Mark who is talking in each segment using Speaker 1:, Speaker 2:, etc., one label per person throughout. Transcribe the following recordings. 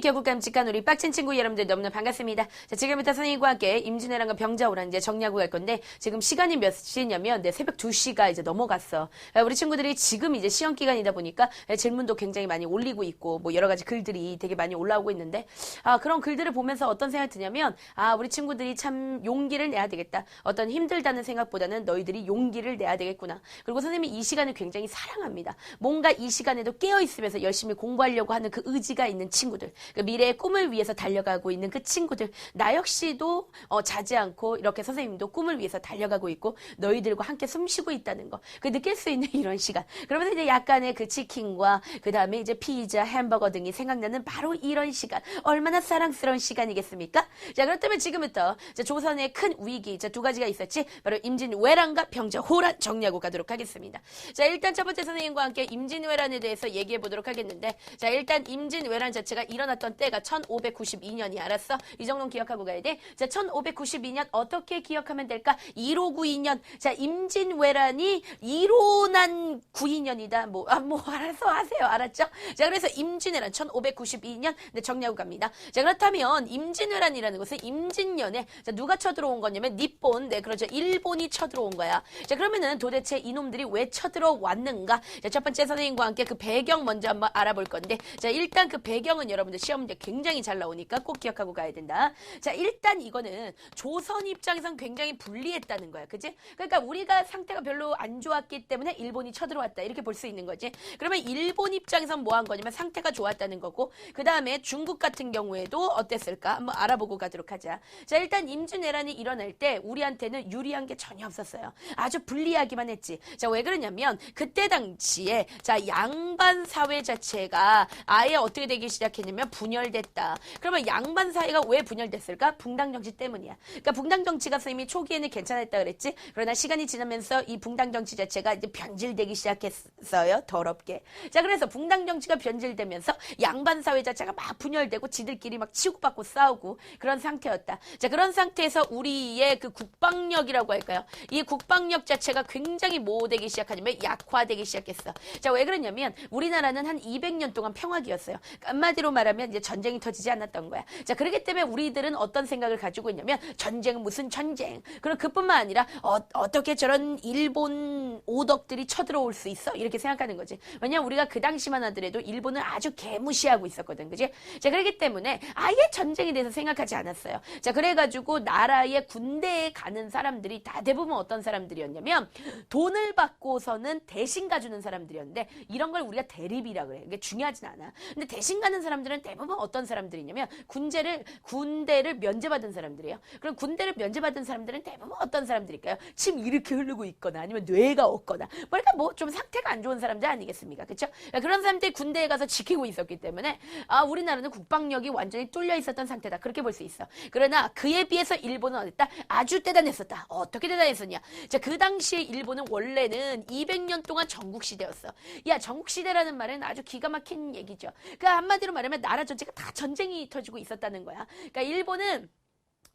Speaker 1: 겨우 깜찍한 우리 빡친 친구 여러분들 너무나 반갑습니다. 자, 지금부터 선생님과 함께 임진왜란과 병자호란 이제 정리하고 갈 건데, 지금 시간이 몇 시냐면, 새벽 2시가 이제 넘어갔어. 우리 친구들이 지금 이제 시험 기간이다 보니까 질문도 굉장히 많이 올리고 있고, 뭐 여러 가지 글들이 되게 많이 올라오고 있는데, 그런 글들을 보면서 어떤 생각이 드냐면, 우리 친구들이 참 용기를 내야 되겠다. 어떤 힘들다는 생각보다는 너희들이 용기를 내야 되겠구나. 그리고 선생님이 이 시간을 굉장히 사랑합니다. 뭔가 이 시간에도 깨어있으면서 열심히 공부하려고 하는 그 의지가 있는 친구들, 그 미래의 꿈을 위해서 달려가고 있는 그 친구들, 나 역시도 자지 않고 이렇게 선생님도 꿈을 위해서 달려가고 있고 너희들과 함께 숨쉬고 있다는 거, 그 느낄 수 있는 이런 시간. 그러면서 이제 약간의 그 치킨과 그 다음에 이제 피자, 햄버거 등이 생각나는 바로 이런 시간, 얼마나 사랑스러운 시간이겠습니까? 자, 그렇다면 지금부터 조선의 큰 위기, 두 가지가 있었지, 바로 임진왜란과 병자호란 정리하고 가도록 하겠습니다. 자, 일단 첫 번째 선생님과 함께 임진왜란에 대해서 얘기해 보도록 하겠는데, 자, 일단 임진왜란 자체가 일어났던 때가 1592년이 알았어? 이 정도는 기억하고 가야 돼. 자, 1592년 어떻게 기억하면 될까? 1592년. 자, 임진왜란이 일어난 92년이다. 알아서 하세요. 알았죠? 자, 그래서 임진왜란 1592년 정리하고 갑니다. 자, 그렇다면 임진왜란이라는 것은 임진년에, 자, 누가 쳐들어온 거냐면 니폰, 그렇죠. 일본이 쳐들어온 거야. 자, 그러면은 도대체 이놈들이 왜 쳐들어왔는가? 자, 첫 번째 선생님과 함께 그 배경 먼저 한번 알아볼 건데, 자, 일단 그 배경은 여러분들 시험 문제 굉장히 잘 나오니까 꼭 기억하고 가야 된다. 자, 일단 이거는 조선 입장에선 굉장히 불리했다는 거야. 그치? 그러니까 우리가 상태가 별로 안 좋았기 때문에 일본이 쳐들어왔다. 이렇게 볼 수 있는 거지. 그러면 일본 입장에선 뭐 한 거냐면 상태가 좋았다는 거고, 그 다음에 중국 같은 경우에도 어땠을까? 한번 알아보고 가도록 하자. 자, 일단 임진왜란이 일어날 때 우리한테는 유리한 게 전혀 없었어요. 아주 불리하기만 했지. 자, 왜 그러냐면 그때 당시에, 자, 양반 사회 자체가 아예 어떻게 되기 시작했냐면 분열됐다. 그러면 양반 사회가 왜 분열됐을까? 붕당 정치 때문이야. 그러니까 붕당 정치가 선생님이 초기에는 괜찮았다 그랬지. 그러나 시간이 지나면서 이 붕당 정치 자체가 이제 변질되기 시작했어요. 더럽게. 자, 그래서 붕당 정치가 변질되면서 양반 사회 자체가 막 분열되고 지들끼리 막 치고받고 싸우고 그런 상태였다. 자, 그런 상태에서 우리의 그 국방력이라고 할까요? 이 국방력 자체가 굉장히 뭐 되기 시작하냐면 약화되기 시작했어. 자, 왜 그러냐면 우리나라는 한 200년 동안 평화기였어요. 한마디로 말하면 이제 전쟁이 터지지 않았던 거야. 자, 그렇기 때문에 우리들은 어떤 생각을 가지고 있냐면 전쟁은 무슨 전쟁. 그리고 그뿐만 아니라 어떻게 저런 일본 오덕들이 쳐들어올 수 있어? 이렇게 생각하는 거지. 왜냐면 우리가 그 당시만 하더라도 일본을 아주 개무시하고 있었거든. 그지? 자, 그렇기 때문에 아예 전쟁에 대해서 생각하지 않았어요. 자, 그래가지고 나라의 군대에 가는 사람들이 다 대부분 어떤 사람들이었냐면 돈을 받고서는 대신 가주는 사람들이었는데, 이런 걸 우리가 대립이라 그래. 이게 중요하진 않아. 근데 대신 가는 사람들은 대부분 어떤 사람들이냐면 군대를 면제받은 사람들이에요. 그럼 군대를 면제받은 사람들은 대부분 어떤 사람들일까요? 침 이렇게 흐르고 있거나 아니면 뇌가 없거나, 그러니까 뭐 좀 상태가 안 좋은 사람들 아니겠습니까? 그렇죠? 그런 사람들이 군대에 가서 지키고 있었기 때문에 우리나라는 국방력이 완전히 뚫려 있었던 상태다. 그렇게 볼 수 있어. 그러나 그에 비해서 일본은 어땠다? 아주 대단했었다. 어떻게 대단했었냐? 자, 그 당시에 일본은 원래는 200년 동안 전국시대였어. 야, 전국시대라는 말은 아주 기가 막힌 얘기죠. 그러니까 한마디로 말하면 나라 전체가 다 전쟁이 터지고 있었다는 거야. 그러니까 일본은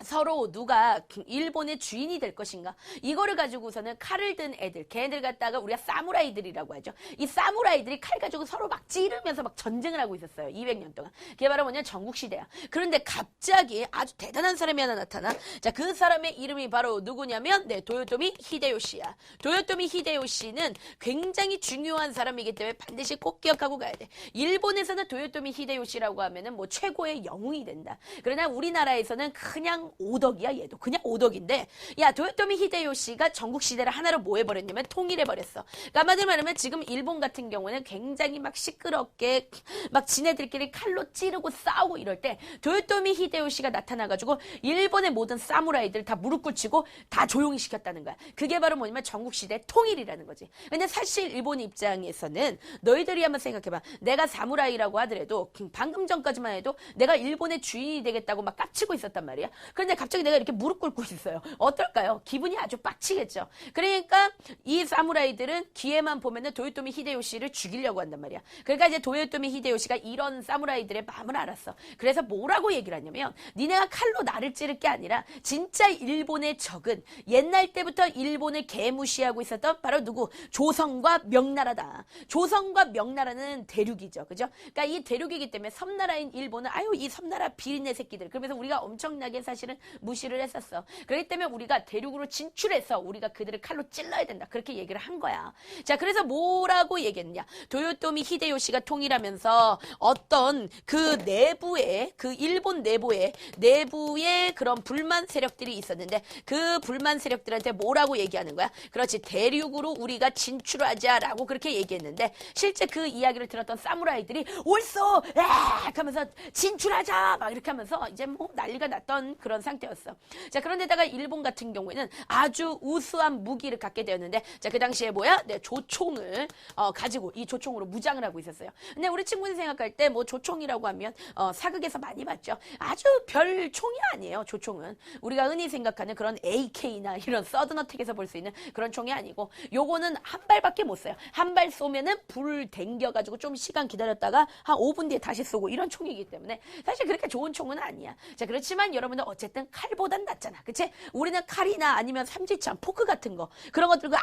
Speaker 1: 서로 누가 일본의 주인이 될 것인가, 이거를 가지고서는 칼을 든 애들, 걔네들 갖다가 우리가 사무라이들이라고 하죠. 이 사무라이들이 칼 가지고 서로 막 찌르면서 막 전쟁을 하고 있었어요. 200년 동안. 그게 바로 뭐냐, 전국시대야. 그런데 갑자기 아주 대단한 사람이 하나 나타나. 자, 그 사람의 이름이 바로 누구냐면 도요토미 히데요시야. 도요토미 히데요시는 굉장히 중요한 사람이기 때문에 반드시 꼭 기억하고 가야 돼. 일본에서는 도요토미 히데요시라고 하면은 뭐 최고의 영웅이 된다. 그러나 우리나라에서는 그냥 오덕이야. 얘도 그냥 오덕인데, 야, 도요토미 히데요시가 전국시대를 하나로 뭐 해버렸냐면 통일해버렸어. 그러니까 한마디로 말하면 지금 일본 같은 경우는 굉장히 막 시끄럽게 막 지네들끼리 칼로 찌르고 싸우고 이럴 때 도요토미 히데요시가 나타나가지고 일본의 모든 사무라이들 다 무릎 꿇히고 다 조용히 시켰다는 거야. 그게 바로 뭐냐면 전국시대 통일이라는 거지. 근데 사실 일본 입장에서는 너희들이 한번 생각해봐. 내가 사무라이라고 하더라도 방금 전까지만 해도 내가 일본의 주인이 되겠다고 막 깝치고 있었단 말이야. 그런데 갑자기 내가 이렇게 무릎 꿇고 있어요. 어떨까요? 기분이 아주 빡치겠죠. 그러니까 이 사무라이들은 기회만 보면은 도요토미 히데요시를 죽이려고 한단 말이야. 그러니까 이제 도요토미 히데요시가 이런 사무라이들의 마음을 알았어. 그래서 뭐라고 얘기를 하냐면 니네가 칼로 나를 찌를 게 아니라 진짜 일본의 적은 옛날 때부터 일본을 개무시하고 있었던 바로 누구? 조선과 명나라다. 조선과 명나라는 대륙이죠. 그죠? 그러니까 이 대륙이기 때문에 섬나라인 일본은 아유 이 섬나라 비린내 새끼들. 그러면서 우리가 엄청나게 사실은 무시를 했었어. 그렇기 때문에 우리가 대륙으로 진출해서 우리가 그들을 칼로 찔러야 된다. 그렇게 얘기를 한 거야. 자, 그래서 뭐라고 얘기했냐? 도요토미 히데요시가 통일하면서 어떤 그 내부에 그 일본 내부에 그런 불만 세력들이 있었는데 그 불만 세력들한테 뭐라고 얘기하는 거야? 그렇지. 대륙으로 우리가 진출하자라고 그렇게 얘기했는데 실제 그 이야기를 들었던 사무라이들이 옳소! 악! 하면서 진출하자! 막 이렇게 하면서 이제 뭐 난리가 났던 그런 상태였어. 자, 그런데다가 일본 같은 경우에는 아주 우수한 무기를 갖게 되었는데 자, 그 당시에 뭐야? 네, 조총을 가지고 이 조총으로 무장을 하고 있었어요. 근데 우리 친구들 생각할 때 뭐 조총이라고 하면 사극에서 많이 봤죠. 아주 별 총이 아니에요. 조총은 우리가 흔히 생각하는 그런 AK나 이런 서든어택에서 볼 수 있는 그런 총이 아니고 요거는 한 발밖에 못 쏴요. 한 발 쏘면은 불 댕겨가지고 좀 시간 기다렸다가 한 5분 뒤에 다시 쏘고 이런 총이기 때문에 사실 그렇게 좋은 총은 아니야. 자, 그렇지만 여러분들 어쨌든 칼보단 낫잖아. 그치? 우리는 칼이나 아니면 삼지창, 포크 같은 거 그런 거 들고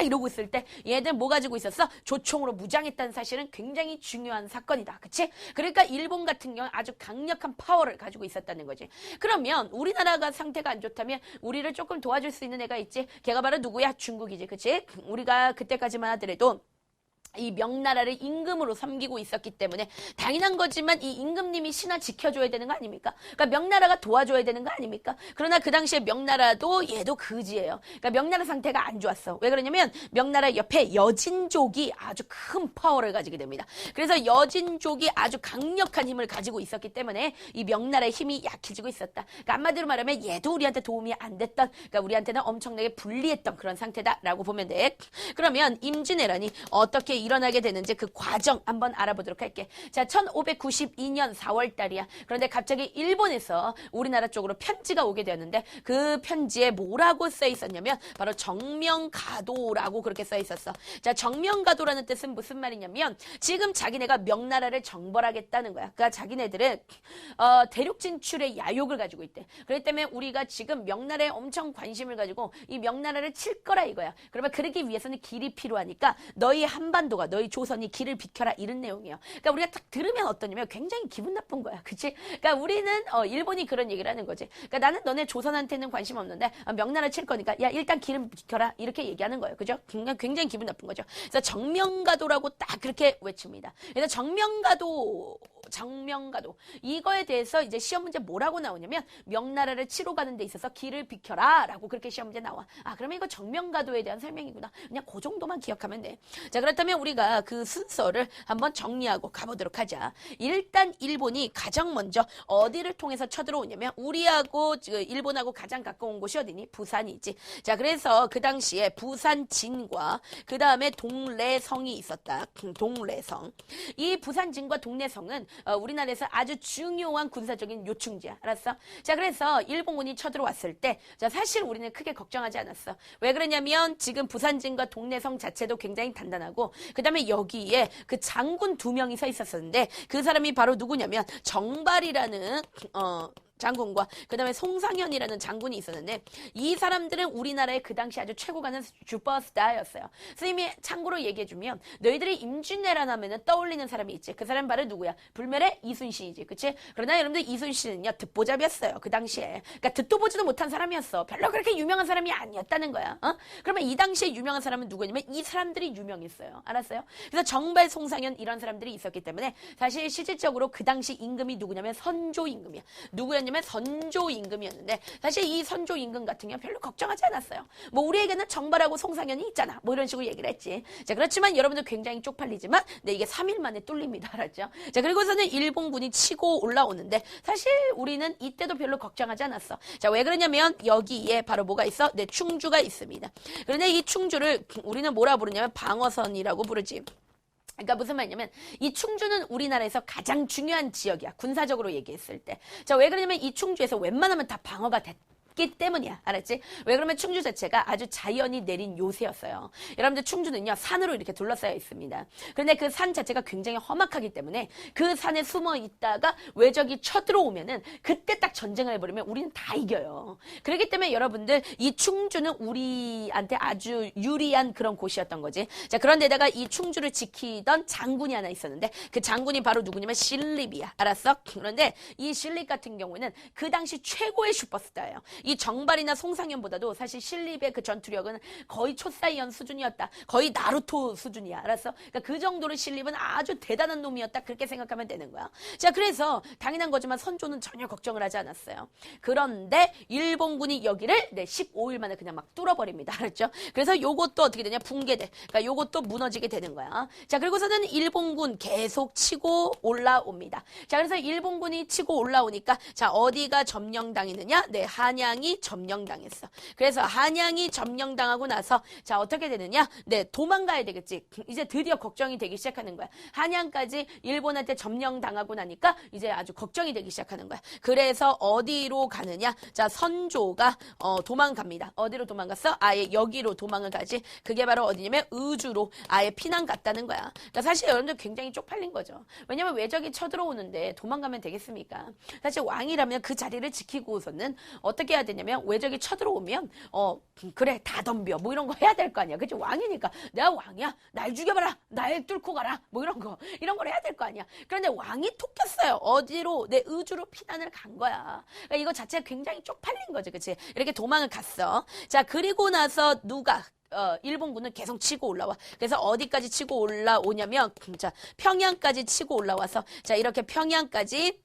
Speaker 1: 이러고 있을 때 얘들 뭐 가지고 있었어? 조총으로 무장했다는 사실은 굉장히 중요한 사건이다. 그치? 그러니까 일본 같은 경우는 아주 강력한 파워를 가지고 있었다는 거지. 그러면 우리나라가 상태가 안 좋다면 우리를 조금 도와줄 수 있는 애가 있지. 걔가 바로 누구야? 중국이지. 그치? 우리가 그때까지만 하더라도 이 명나라를 임금으로 섬기고 있었기 때문에 당연한 거지만 이 임금님이 신하 지켜줘야 되는 거 아닙니까? 그러니까 명나라가 도와줘야 되는 거 아닙니까? 그러나 그 당시에 명나라도 얘도 그지예요. 그러니까 명나라 상태가 안 좋았어. 왜 그러냐면 명나라 옆에 여진족이 아주 큰 파워를 가지게 됩니다. 그래서 여진족이 아주 강력한 힘을 가지고 있었기 때문에 이 명나라의 힘이 약해지고 있었다. 그러니까 한마디로 말하면 얘도 우리한테 도움이 안 됐던, 그러니까 우리한테는 엄청나게 불리했던 그런 상태다라고 보면 돼. 그러면 임진왜란이 어떻게 일어나게 되는지 그 과정 한번 알아보도록 할게. 자, 1592년 4월 달이야. 그런데 갑자기 일본에서 우리나라 쪽으로 편지가 오게 되었는데 그 편지에 뭐라고 써 있었냐면 바로 정명가도라고 그렇게 써 있었어. 자, 정명가도라는 뜻은 무슨 말이냐면 지금 자기네가 명나라를 정벌하겠다는 거야. 그러니까 자기네들은 대륙 진출의 야욕을 가지고 있대. 그렇기 때문에 우리가 지금 명나라에 엄청 관심을 가지고 이 명나라를 칠 거라 이거야. 그러면 그러기 위해서는 길이 필요하니까 너희 한반도가 너희 조선이 길을 비켜라 이런 내용이에요. 그러니까 우리가 딱 들으면 어떠냐면 굉장히 기분 나쁜 거야. 그치? 그러니까 우리는 일본이 그런 얘기를 하는 거지. 그러니까 나는 너네 조선한테는 관심 없는데 명나라 칠 거니까 야 일단 길을 비켜라 이렇게 얘기하는 거예요. 그죠? 굉장히 기분 나쁜 거죠. 그래서 정명가도라고 딱 그렇게 외칩니다. 그래서 정명가도 이거에 대해서 이제 시험 문제 뭐라고 나오냐면 명나라를 치러 가는 데 있어서 길을 비켜라 라고 그렇게 시험 문제 나와. 그러면 이거 정명가도에 대한 설명이구나. 그냥 그 정도만 기억하면 돼. 자, 그렇다면 우리가 그 순서를 한번 정리하고 가보도록 하자. 일단 일본이 가장 먼저 어디를 통해서 쳐들어오냐면 우리하고 일본하고 가장 가까운 곳이 어디니? 부산이지. 자, 그래서 그 당시에 부산진과 그 다음에 동래성이 있었다. 동래성. 이 부산진과 동래성은 우리나라에서 아주 중요한 군사적인 요충지야. 알았어? 자, 그래서 일본군이 쳐들어왔을 때 자, 사실 우리는 크게 걱정하지 않았어. 왜 그러냐면 지금 부산진과 동래성 자체도 굉장히 단단하고 그 다음에 여기에 그 장군 2명이 서 있었었는데 그 사람이 바로 누구냐면 정발이라는 장군과 그 다음에 송상현이라는 장군이 있었는데 이 사람들은 우리나라의 그 당시 아주 최고 가는 슈퍼스타였어요. 선생님이 참고로 얘기해주면 너희들이 임진왜란 하면은 떠올리는 사람이 있지. 그 사람 바로 누구야? 불멸의 이순신이지. 그치? 그러나 여러분들 이순신은요 듣보잡이었어요. 그 당시에. 그러니까 듣도 보지도 못한 사람이었어. 별로 그렇게 유명한 사람이 아니었다는 거야. 그러면 이 당시에 유명한 사람은 누구냐면 이 사람들이 유명했어요. 알았어요? 그래서 정발, 송상현 이런 사람들이 있었기 때문에 사실 실질적으로 그 당시 임금이 누구냐면 선조 임금이야. 누구였냐면 선조 임금이었는데 사실 이 선조 임금 같은 경우는 별로 걱정하지 않았어요. 뭐 우리에게는 정발하고 송상현이 있잖아. 뭐 이런 식으로 얘기를 했지. 자, 그렇지만 여러분들 굉장히 쪽팔리지만 네, 이게 3일 만에 뚫립니다. 알았죠? 자, 그리고서는 일본군이 치고 올라오는데 사실 우리는 이때도 별로 걱정하지 않았어. 자, 왜 그러냐면 여기에 바로 뭐가 있어? 네, 충주가 있습니다. 그런데 이 충주를 우리는 뭐라 부르냐면 방어선이라고 부르지. 그러니까 무슨 말이냐면 이 충주는 우리나라에서 가장 중요한 지역이야. 군사적으로 얘기했을 때. 자, 왜 그러냐면 이 충주에서 웬만하면 다 방어가 됐기 때문이야. 알았지? 왜 그러면 충주 자체가 아주 자연이 내린 요새였어요. 여러분들 충주는요, 산으로 이렇게 둘러싸여 있습니다. 그런데 그 산 자체가 굉장히 험악하기 때문에 그 산에 숨어 있다가 외적이 쳐들어오면은 그때 딱 전쟁을 해버리면 우리는 다 이겨요. 그렇기 때문에 여러분들 이 충주는 우리한테 아주 유리한 그런 곳이었던 거지. 자, 그런데다가 이 충주를 지키던 장군이 하나 있었는데 그 장군이 바로 누구냐면 신립이야. 알았어? 그런데 이 신립 같은 경우는 그 당시 최고의 슈퍼스타예요. 이 정발이나 송상현보다도 사실 신립의 그 전투력은 거의 초사이언 수준이었다. 거의 나루토 수준이야. 알았어? 그러니까 그 정도로 신립은 아주 대단한 놈이었다. 그렇게 생각하면 되는 거야. 자, 그래서 당연한 거지만 선조는 전혀 걱정을 하지 않았어요. 그런데 일본군이 여기를 15일 만에 그냥 막 뚫어버립니다. 알았죠? 그래서 요것도 어떻게 되냐? 붕괴돼. 그러니까 요것도 무너지게 되는 거야. 자, 그리고서는 일본군 계속 치고 올라옵니다. 자, 그래서 일본군이 치고 올라오니까 자, 어디가 점령당했느냐? 네, 한양이 점령당했어. 그래서 한양이 점령당하고 나서 자, 어떻게 되느냐? 네, 도망가야 되겠지. 이제 드디어 걱정이 되기 시작하는 거야. 한양까지 일본한테 점령당하고 나니까 이제 아주 걱정이 되기 시작하는 거야. 그래서 어디로 가느냐? 자, 선조가 도망갑니다. 어디로 도망갔어? 아예 여기로 도망을 가지. 그게 바로 어디냐면 의주로 아예 피난 갔다는 거야. 그러니까 사실 여러분들 굉장히 쪽팔린 거죠. 왜냐면 외적이 쳐들어오는데 도망가면 되겠습니까? 사실 왕이라면 그 자리를 지키고서는 어떻게 해야 되냐면 외적이 쳐들어오면 그래 다 덤벼 뭐 이런 거 해야 될 거 아니야. 그치? 왕이니까 내가 왕이야. 날 죽여봐라. 날 뚫고 가라. 뭐 이런 걸 해야 될 거 아니야. 그런데 왕이 톡했어요. 어디로? 내 의주로 피난을 간 거야. 그러니까 이거 자체가 굉장히 쪽팔린 거지. 그치? 이렇게 도망을 갔어. 자, 그리고 나서 누가 일본군은 계속 치고 올라와. 그래서 어디까지 치고 올라오냐면 자, 평양까지 치고 올라와서 자, 이렇게 평양까지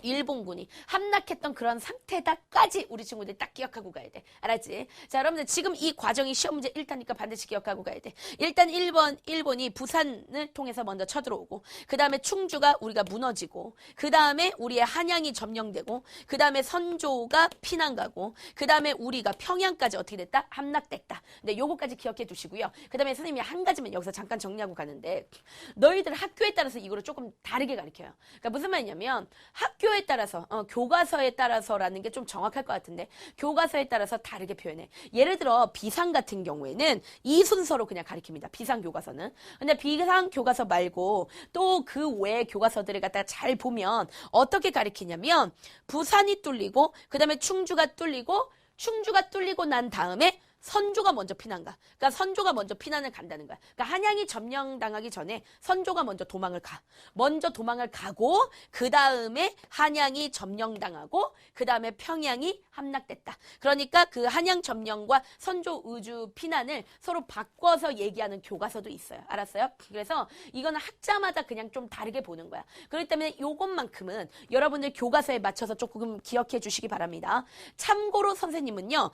Speaker 1: 일본군이 함락했던 그런 상태다까지 우리 친구들이 딱 기억하고 가야 돼. 알았지? 자, 여러분들 지금 이 과정이 시험 문제 1타니까 반드시 기억하고 가야 돼. 일단 일본이 부산을 통해서 먼저 쳐들어오고 그 다음에 충주가 우리가 무너지고 그 다음에 우리의 한양이 점령되고 그 다음에 선조가 피난 가고 그 다음에 우리가 평양까지 어떻게 됐다? 함락됐다. 네, 요거까지 기억해 두시고요. 그 다음에 선생님이 한 가지만 여기서 잠깐 정리하고 가는데 너희들 학교에 따라서 이거를 조금 다르게 가르쳐요. 그러니까 무슨 말이냐면 학교에 따라서 교과서에 따라서라는 게 좀 정확할 것 같은데 교과서에 따라서 다르게 표현해. 예를 들어 비상 같은 경우에는 이 순서로 그냥 가르칩니다. 비상 교과서는. 근데 비상 교과서 말고 또 그 외의 교과서들을 갖다가 잘 보면 어떻게 가르치냐면 부산이 뚫리고 그 다음에 충주가 뚫리고 난 다음에 선조가 먼저 피난 가. 그러니까 선조가 먼저 피난을 간다는 거야. 그러니까 한양이 점령당하기 전에 선조가 먼저 도망을 가. 먼저 도망을 가고 그 다음에 한양이 점령당하고 그 다음에 평양이 함락됐다. 그러니까 그 한양 점령과 선조 의주 피난을 서로 바꿔서 얘기하는 교과서도 있어요. 알았어요? 그래서 이거는 학자마다 그냥 좀 다르게 보는 거야. 그렇기 때문에 이것만큼은 여러분들 교과서에 맞춰서 조금 기억해 주시기 바랍니다. 참고로 선생님은요,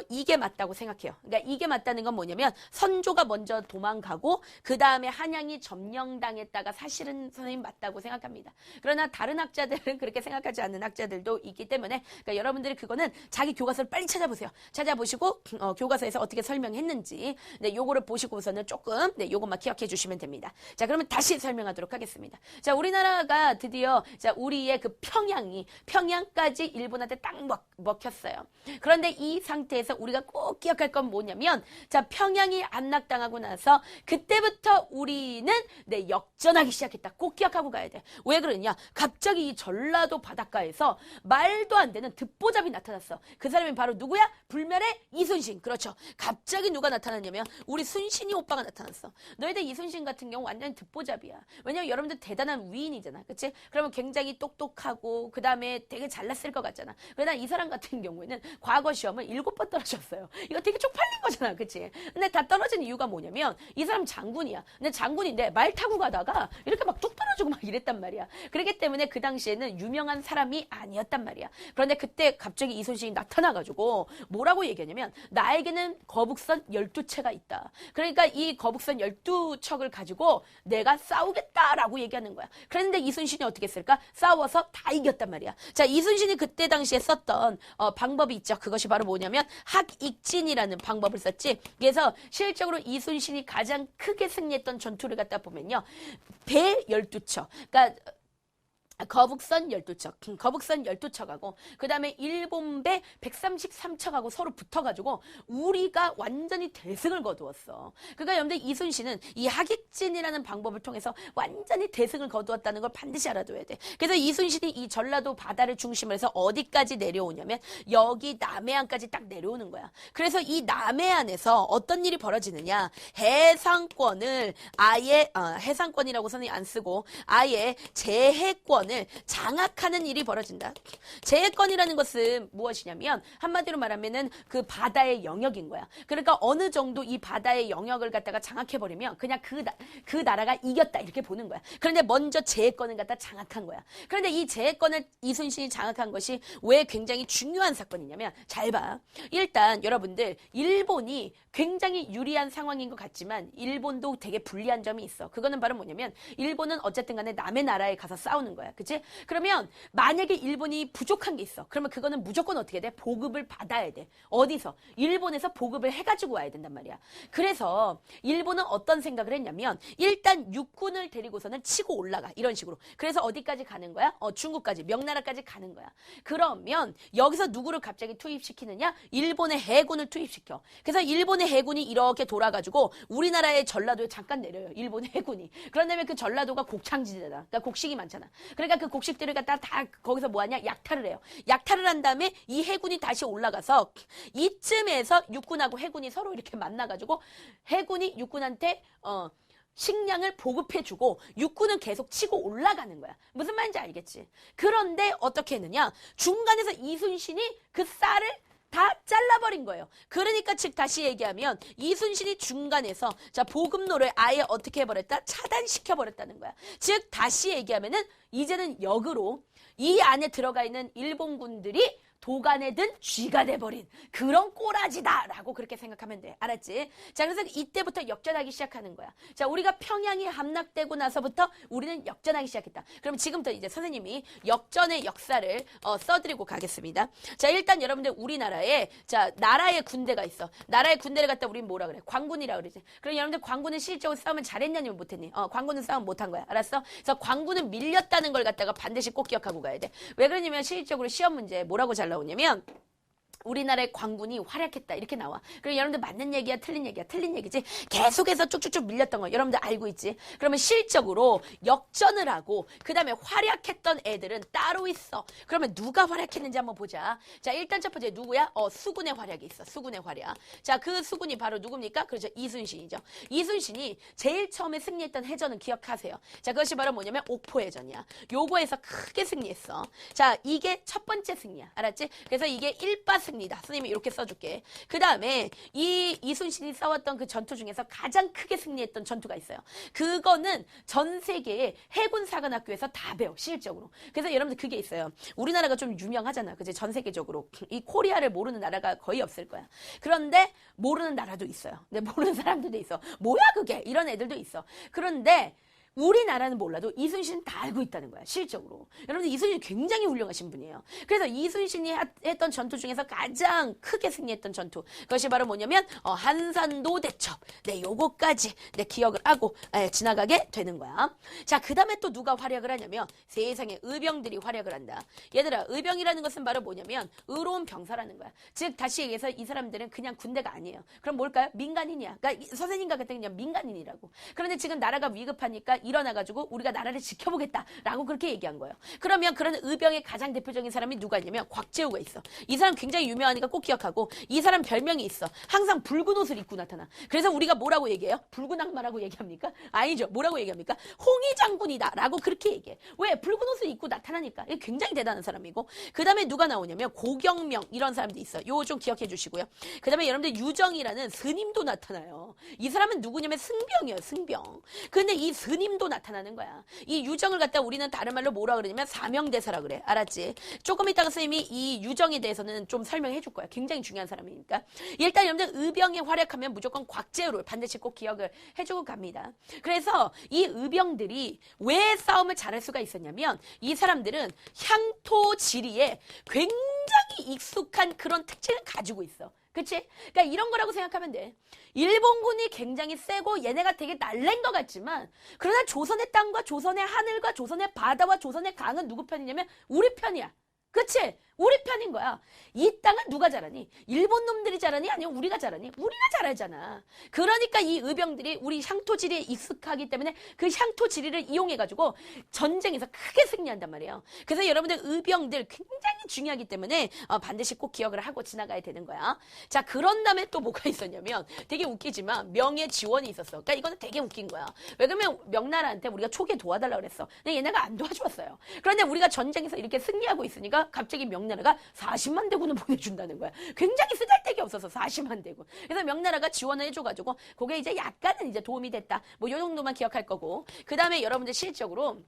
Speaker 1: 이게 맞다고 생각해요. 그러니까 이게 맞다는 건 뭐냐면 선조가 먼저 도망가고 그 다음에 한양이 점령당했다가 사실은 선생님 맞다고 생각합니다. 그러나 다른 학자들은 그렇게 생각하지 않는 학자들도 있기 때문에 그러니까 여러분들이 그거는 자기 교과서를 빨리 찾아보세요. 찾아보시고 교과서에서 어떻게 설명했는지 요거를 보시고서는 조금 요것만 기억해 주시면 됩니다. 자, 그러면 다시 설명하도록 하겠습니다. 자, 우리나라가 드디어 자, 우리의 그 평양까지 일본한테 딱 먹혔어요. 그런데 이 상태에서 우리가 꼭 기억할 건 뭐냐면 자, 평양이 함락당하고 나서 그때부터 우리는 역전하기 시작했다. 꼭 기억하고 가야 돼. 왜 그러냐? 갑자기 이 전라도 바닷가에서 말도 안 되는 듣보잡이 나타났어. 그 사람이 바로 누구야? 불멸의 이순신. 그렇죠. 갑자기 누가 나타났냐면 우리 순신이 오빠가 나타났어. 너희들 이순신 같은 경우 완전히 듣보잡이야. 왜냐면 여러분들 대단한 위인이잖아. 그치? 그러면 굉장히 똑똑하고 그 다음에 되게 잘났을 것 같잖아. 그러나 이 사람 같은 경우에는 과거 시험을 7번 떨어졌어요. 이거 되게 쪽팔린 거잖아. 그치? 근데 다 떨어진 이유가 뭐냐면 이 사람 장군이야. 근데 장군인데 말 타고 가다가 이렇게 막 뚝 떨어지고 막 이랬단 말이야. 그렇기 때문에 그 당시에는 유명한 사람이 아니었단 말이야. 그런데 그때 갑자기 이순신이 나타나가지고 뭐라고 얘기하냐면 나에게는 거북선 12채가 있다. 그러니까 이 거북선 12척을 가지고 내가 싸우겠다라고 얘기하는 거야. 그런데 이순신이 어떻게 했을까? 싸워서 다 이겼단 말이야. 자, 이순신이 그때 당시에 썼던 방법이 있죠. 그것이 바로 뭐냐면 학익지 하객진이라는 방법을 썼지. 그래서 실적으로 이순신이 가장 크게 승리했던 전투를 갖다 보면요. 배 12척. 그러니까 거북선 12척, 거북선 12척하고 그 다음에 일본배 133척하고 서로 붙어가지고 우리가 완전히 대승을 거두었어. 그러니까 여러분들 이순신은 이 하객진이라는 방법을 통해서 완전히 대승을 거두었다는 걸 반드시 알아둬야 돼. 그래서 이순신이 이 전라도 바다를 중심으로 해서 어디까지 내려오냐면 여기 남해안까지 딱 내려오는 거야. 그래서 이 남해안에서 어떤 일이 벌어지느냐. 해상권을 아예 해상권이라고 선생님이 안 쓰고 아예 제해권 장악하는 일이 벌어진다. 제해권이라는 것은 무엇이냐면 한마디로 말하면은 그 바다의 영역인 거야. 그러니까 어느 정도 이 바다의 영역을 갖다가 장악해버리면 그냥 그 나라가 이겼다 이렇게 보는 거야. 그런데 먼저 제해권을 갖다 장악한 거야. 그런데 이 제해권을 이순신이 장악한 것이 왜 굉장히 중요한 사건이냐면 잘 봐. 일단 여러분들 일본이 굉장히 유리한 상황인 것 같지만 일본도 되게 불리한 점이 있어. 그거는 바로 뭐냐면 일본은 어쨌든 간에 남의 나라에 가서 싸우는 거야. 그치? 그러면 만약에 일본이 부족한 게 있어. 그러면 그거는 무조건 어떻게 돼? 보급을 받아야 돼. 어디서? 일본에서 보급을 해가지고 와야 된단 말이야. 그래서 일본은 어떤 생각을 했냐면 일단 육군을 데리고서는 치고 올라가. 이런 식으로. 그래서 어디까지 가는 거야? 중국까지, 명나라까지 가는 거야. 그러면 여기서 누구를 갑자기 투입시키느냐? 일본의 해군을 투입시켜. 그래서 일본의 해군이 이렇게 돌아가지고 우리나라의 전라도에 잠깐 내려요. 일본의 해군이. 그런다면 그 전라도가 곡창지대다. 그러니까 곡식이 많잖아. 그러니까 그 곡식들을 갖다 다 거기서 뭐하냐? 약탈을 해요. 약탈을 한 다음에 이 해군이 다시 올라가서 이쯤에서 육군하고 해군이 서로 이렇게 만나가지고 해군이 육군한테 식량을 보급해주고 육군은 계속 치고 올라가는 거야. 무슨 말인지 알겠지? 그런데 어떻게 했느냐? 중간에서 이순신이 그 쌀을 다 잘라버린 거예요. 그러니까 즉 다시 얘기하면 이순신이 중간에서 자 보급로를 아예 어떻게 해버렸다? 차단시켜버렸다는 거야. 즉 다시 얘기하면은 이제는 역으로 이 안에 들어가 있는 일본군들이 도간에 든 쥐가 돼버린 그런 꼬라지다라고 그렇게 생각하면 돼. 알았지? 자, 그래서 이때부터 역전하기 시작하는 거야. 자, 우리가 평양이 함락되고 나서부터 우리는 역전하기 시작했다. 그럼 지금부터 이제 선생님이 역전의 역사를 써드리고 가겠습니다. 자, 일단 여러분들 우리나라에 자 나라의 군대가 있어. 나라의 군대를 갖다 우린 뭐라 그래? 광군이라 그러지. 그럼 여러분들 광군은 실적으로 싸우면 잘했냐면 못했니? 광군은 싸움 못한 거야. 알았어? 그래서 광군은 밀렸다는 걸 갖다가 반드시 꼭 기억하고 가야 돼. 왜 그러냐면 실질적으로 시험 문제 뭐라고 잘 나오냐면 우리나라의 광군이 활약했다 이렇게 나와. 그럼 여러분들 맞는 얘기야 틀린 얘기야? 틀린 얘기지. 계속해서 쭉쭉쭉 밀렸던 거 여러분들 알고 있지. 그러면 실적으로 역전을 하고 그 다음에 활약했던 애들은 따로 있어. 그러면 누가 활약했는지 한번 보자. 자, 일단 첫 번째 누구야? 수군의 활약이 있어. 수군의 활약. 자, 그 수군이 바로 누굽니까? 그렇죠. 이순신이죠. 이순신이 제일 처음에 승리했던 해전은 기억하세요. 자, 그것이 바로 뭐냐면 옥포해전이야. 요거에서 크게 승리했어. 자, 이게 첫 번째 승리야. 알았지? 그래서 이게 1바 승리다. 선생님이 이렇게 써줄게. 그 다음에 이 이순신이 싸웠던 그 전투 중에서 가장 크게 승리했던 전투가 있어요. 그거는 전 세계의 해군 사관학교에서 다 배워. 실적으로. 그래서 여러분들 그게 있어요. 우리나라가 좀 유명하잖아. 그치? 전 세계적으로. 이 코리아를 모르는 나라가 거의 없을 거야. 그런데 모르는 나라도 있어요. 근데 모르는 사람들도 있어. 뭐야 그게? 이런 애들도 있어. 그런데 우리나라는 몰라도 이순신은 다 알고 있다는 거야. 실적으로. 여러분들 이순신이 굉장히 훌륭하신 분이에요. 그래서 이순신이 했던 전투 중에서 가장 크게 승리했던 전투. 그것이 바로 뭐냐면 한산도 대첩. 네, 요거까지 내 기억을 하고 지나가게 되는 거야. 자, 그 다음에 또 누가 활약을 하냐면 세상에 의병들이 활약을 한다. 얘들아, 의병이라는 것은 바로 뭐냐면 의로운 병사라는 거야. 즉 다시 얘기해서 이 사람들은 그냥 군대가 아니에요. 그럼 뭘까요? 민간인이야. 그러니까 선생님과 같은 그냥 민간인이라고. 그런데 지금 나라가 위급하니까 일어나가지고 우리가 나라를 지켜보겠다라고 그렇게 얘기한 거예요. 그러면 그런 의병의 가장 대표적인 사람이 누가 있냐면 곽재우가 있어. 이 사람 굉장히 유명하니까 꼭 기억하고 이 사람 별명이 있어. 항상 붉은 옷을 입고 나타나. 그래서 우리가 뭐라고 얘기해요? 붉은 악마라고 얘기합니까? 아니죠. 뭐라고 얘기합니까? 홍위 장군이다 라고 그렇게 얘기해. 왜? 붉은 옷을 입고 나타나니까. 이게 굉장히 대단한 사람이고 그 다음에 누가 나오냐면 고경명 이런 사람도 있어요. 요거 좀 기억해 주시고요. 그 다음에 여러분들 유정이라는 스님도 나타나요. 이 사람은 누구냐면 승병이에요. 승병. 근데 이 스님 도 나타나는 거야. 이 유정을 갖다 우리는 다른 말로 뭐라 그러냐면 사명대사라 그래. 알았지? 조금 이따가 선생님이 이 유정에 대해서는 좀 설명해 줄 거야. 굉장히 중요한 사람이니까. 일단 여러분들 의병에 활약하면 무조건 곽재우를 반드시 꼭 기억을 해주고 갑니다. 그래서 이 의병들이 왜 싸움을 잘할 수가 있었냐면 이 사람들은 향토 지리에 굉장히 익숙한 그런 특징을 가지고 있어. 그치? 그러니까 이런 거라고 생각하면 돼. 일본군이 굉장히 세고 얘네가 되게 날랜 것 같지만 그러나 조선의 땅과 조선의 하늘과 조선의 바다와 조선의 강은 누구 편이냐면 우리 편이야. 그치? 우리 편인 거야. 이 땅은 누가 잘하니? 일본 놈들이 잘하니? 아니면 우리가 잘하니? 우리가 잘하잖아. 그러니까 이 의병들이 우리 향토 지리에 익숙하기 때문에 그 향토 지리를 이용해가지고 전쟁에서 크게 승리한단 말이에요. 그래서 여러분들 의병들 굉장히 중요하기 때문에 반드시 꼭 기억을 하고 지나가야 되는 거야. 자, 그런 다음에 또 뭐가 있었냐면 되게 웃기지만 명예 지원이 있었어. 그러니까 이거는 되게 웃긴 거야. 왜 그러면 명나라한테 우리가 초기에 도와달라고 그랬어. 근데 얘네가 안 도와주었어요. 그런데 우리가 전쟁에서 이렇게 승리하고 있으니까 갑자기 명나라가 40만 대군을 보내준다는 거야. 굉장히 쓰잘데기 없어서 40만 대군. 그래서 명나라가 지원을 해줘가지고 그게 이제 약간은 이제 도움이 됐다. 뭐 요 정도만 기억할 거고. 그 다음에 여러분들 실적으로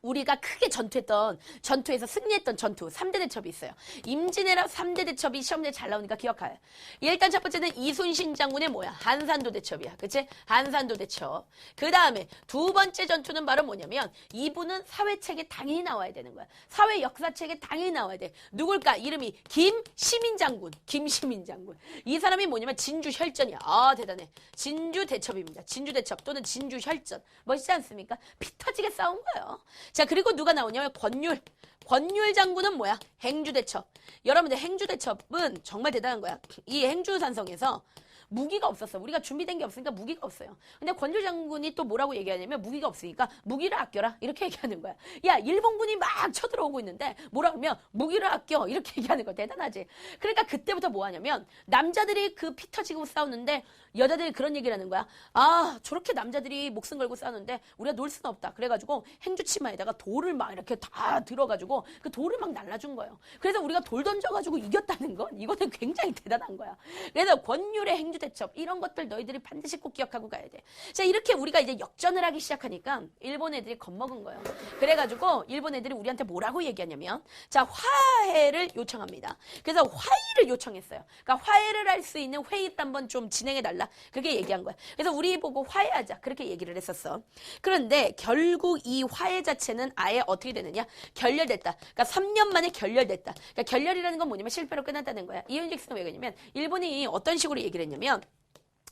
Speaker 1: 우리가 크게 전투에서 승리했던 전투 3대 대첩이 있어요. 임진왜란 3대 대첩이 시험지에 잘 나오니까 기억해요. 일단 첫 번째는 이순신 장군의 뭐야? 한산도 대첩이야. 그치? 한산도 대첩. 그 다음에 두 번째 전투는 바로 뭐냐면 이분은 사회책에 당연히 나와야 되는 거야. 사회 역사책에 당연히 나와야 돼. 누굴까? 이름이 김시민 장군. 김시민 장군. 이 사람이 뭐냐면 진주 혈전이야. 아, 대단해. 진주 대첩입니다. 진주 대첩 또는 진주 혈전. 멋있지 않습니까? 피 터지게 싸운 거예요. 자, 그리고 누가 나오냐면 권율. 권율 장군은 뭐야? 행주대첩. 여러분들 행주대첩은 정말 대단한 거야. 이 행주산성에서 무기가 없었어. 우리가 준비된 게 없으니까 무기가 없어요. 근데 권율 장군이 또 뭐라고 얘기하냐면 무기가 없으니까 무기를 아껴라. 이렇게 얘기하는 거야. 야, 일본군이 막 쳐들어오고 있는데 뭐라 그러면 무기를 아껴. 이렇게 얘기하는 거 대단하지. 그러니까 그때부터 뭐 하냐면 남자들이 그 피 터지고 싸우는데 여자들이 그런 얘기를 하는 거야. 아, 저렇게 남자들이 목숨 걸고 싸우는데 우리가 놀 수는 없다. 그래가지고 행주치마에다가 돌을 막 이렇게 다 들어가지고 그 돌을 막 날라준 거예요. 그래서 우리가 돌 던져가지고 이겼다는 건 이거는 굉장히 대단한 거야. 그래서 권율의 행주대첩 이런 것들 너희들이 반드시 꼭 기억하고 가야 돼. 자, 이렇게 우리가 이제 역전을 하기 시작하니까 일본 애들이 겁먹은 거예요. 그래가지고 일본 애들이 우리한테 뭐라고 얘기하냐면 자, 화해를 요청합니다. 그래서 화의를 요청했어요. 그러니까 화해를 할 수 있는 회의를 한번 좀 진행해 달라. 그렇게 얘기한 거야. 그래서 우리 보고 화해하자. 그렇게 얘기를 했었어. 그런데 결국 이 화해 자체는 아예 어떻게 되느냐? 결렬됐다. 그러니까 3년 만에 결렬됐다. 그러니까 결렬이라는 건 뭐냐면 실패로 끝났다는 거야. 이윤식스는 왜 그러냐면 일본이 어떤 식으로 얘기를 했냐면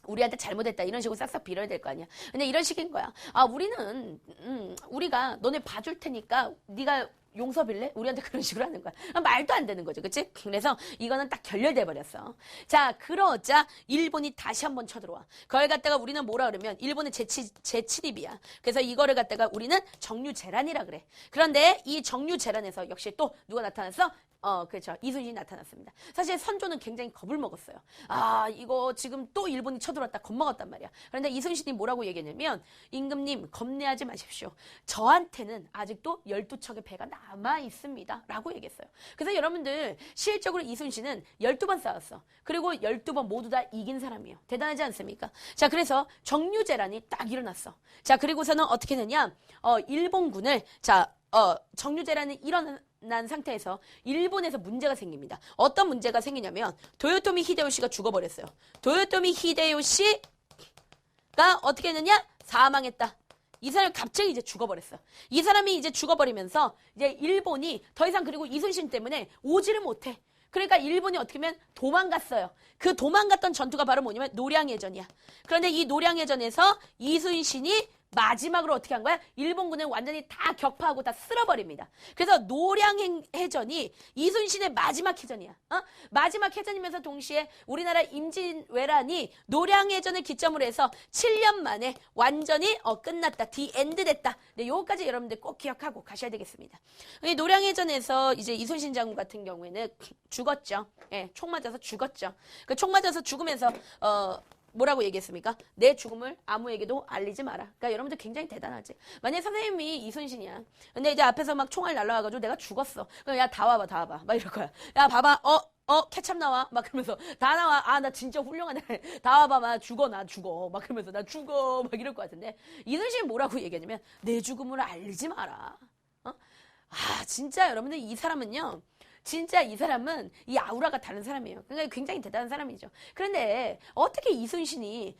Speaker 1: 우리한테 잘못했다 이런 식으로 싹싹 빌어야 될 거 아니야. 근데 이런 식인 거야. 아, 우리가 너네 봐줄 테니까 네가 용서 빌래? 우리한테 그런 식으로 하는 거야. 말도 안 되는 거죠. 그치? 그래서 이거는 딱 결렬돼 버렸어. 자, 그러자 일본이 다시 한번 쳐들어와. 그걸 갖다가 우리는 뭐라 그러면 일본의 재침입이야. 그래서 이거를 갖다가 우리는 정류재란이라 그래. 그런데 이 정류재란에서 역시 또 누가 나타났어? 그렇죠. 이순신이 나타났습니다. 사실 선조는 굉장히 겁을 먹었어요. 아, 이거 지금 또 일본이 쳐들어왔다 겁먹었단 말이야. 그런데 이순신이 뭐라고 얘기했냐면 임금님 겁내하지 마십시오. 저한테는 아직도 12척의 배가 남아 있습니다. 라고 얘기했어요. 그래서 여러분들 실적으로 이순신은 12번 싸웠어. 그리고 12번 모두 다 이긴 사람이에요. 대단하지 않습니까? 자, 그래서 정류재란이 딱 일어났어. 자, 그리고서는 어떻게 되냐? 일본군을 정류재란이 일어난 상태에서 일본에서 문제가 생깁니다. 어떤 문제가 생기냐면 도요토미 히데요시가 죽어버렸어요. 도요토미 히데요시가 어떻게 했느냐? 사망했다. 이 사람이 갑자기 이제 죽어버렸어. 이 사람이 이제 죽어버리면서 이제 일본이 더 이상 그리고 이순신 때문에 오지를 못해. 그러니까 일본이 어떻게 하면 도망갔어요. 그 도망갔던 전투가 바로 뭐냐면 노량해전이야. 그런데 이 노량해전에서 이순신이 마지막으로 어떻게 한 거야? 일본군을 완전히 다 격파하고 다 쓸어버립니다. 그래서 노량해전이 이순신의 마지막 해전이야. 마지막 해전이면서 동시에 우리나라 임진왜란이 노량해전을 기점으로 해서 7년 만에 완전히 끝났다. 디엔드 됐다. 네, 요거까지 여러분들 꼭 기억하고 가셔야 되겠습니다. 이 노량해전에서 이제 이순신 장군 같은 경우에는 죽었죠. 예, 총 맞아서 죽었죠. 그 총 맞아서 죽으면서 뭐라고 얘기했습니까? 내 죽음을 아무에게도 알리지 마라. 그러니까 여러분들 굉장히 대단하지. 만약에 선생님이 이순신이야. 근데 이제 앞에서 막 총알 날라와가지고 내가 죽었어. 그럼 야, 다 와봐. 막 이럴 거야. 야, 봐봐. 케찹 나와. 막 그러면서 다 나와. 아, 나 진짜 훌륭하네. 다 와봐. 나 죽어. 막 그러면서 나 죽어. 막 이럴 것 같은데. 이순신이 뭐라고 얘기하냐면 내 죽음을 알리지 마라. 아, 진짜 여러분들 이 사람은요. 진짜 이 사람은 이 아우라가 다른 사람이에요. 그러니까 굉장히 대단한 사람이죠. 그런데 어떻게 이순신이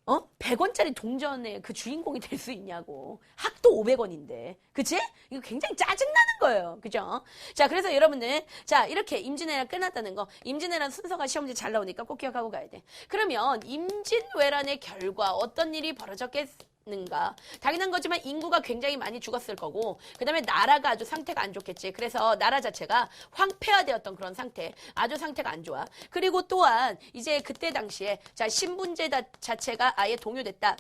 Speaker 1: 100원짜리 동전의 그 주인공이 될 수 있냐고. 학도 500원인데. 그치? 이거 굉장히 짜증나는 거예요. 그죠? 자, 그래서 여러분들, 자, 이렇게 임진왜란 끝났다는 거. 임진왜란 순서가 시험지 잘 나오니까 꼭 기억하고 가야 돼. 그러면 임진왜란의 결과 어떤 일이 벌어졌겠는가? 당연한 거지만 인구가 굉장히 많이 죽었을 거고, 그 다음에 나라가 아주 상태가 안 좋겠지. 그래서 나라 자체가 황폐화되었던 그런 상태. 아주 상태가 안 좋아. 그리고 또한 이제 그때 당시에, 자, 신분제 자체가 아예 동요됐다.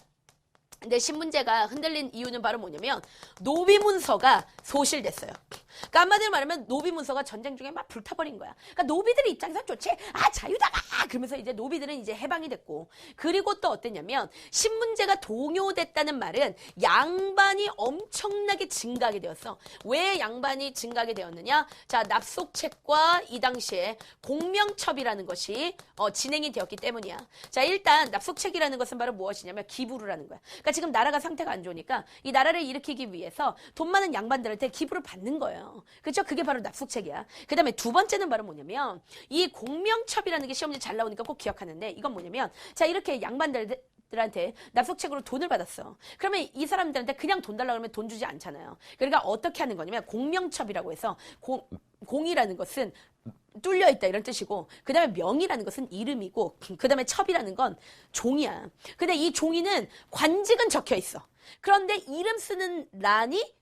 Speaker 1: 근데 신분제가 흔들린 이유는 바로 뭐냐면 노비문서가 소실됐어요. 그러니까 한마디로 말하면 노비문서가 전쟁 중에 막 불타버린 거야. 그러니까 노비들의 입장에서 좋지. 아, 자유다가 그러면서 이제 노비들은 이제 해방이 됐고, 그리고 또 어땠냐면 신분제가 동요됐다는 말은 양반이 엄청나게 증가하게 되었어. 왜 양반이 증가하게 되었느냐? 자, 납속책과 이 당시에 공명첩이라는 것이 진행이 되었기 때문이야. 자, 일단 납속책이라는 것은 바로 무엇이냐면 기부를 하는 거야. 그러니까 지금 나라가 상태가 안 좋으니까 이 나라를 일으키기 위해서 돈 많은 양반들한테 기부를 받는 거예요. 그렇죠? 그게 바로 납속책이야. 그 다음에 두 번째는 바로 뭐냐면 이 공명첩이라는 게 시험지 잘 나오니까 꼭 기억하는데, 이건 뭐냐면 자, 이렇게 양반들한테 납속책으로 돈을 받았어. 그러면 이 사람들한테 그냥 돈 달라고 하면 돈 주지 않잖아요. 그러니까 어떻게 하는 거냐면 공명첩이라고 해서 공이라는 것은 뚫려 있다 이런 뜻이고, 그 다음에 명이라는 것은 이름이고, 그 다음에 첩이라는 건 종이야. 근데 이 종이는 관직은 적혀 있어. 그런데 이름 쓰는 란이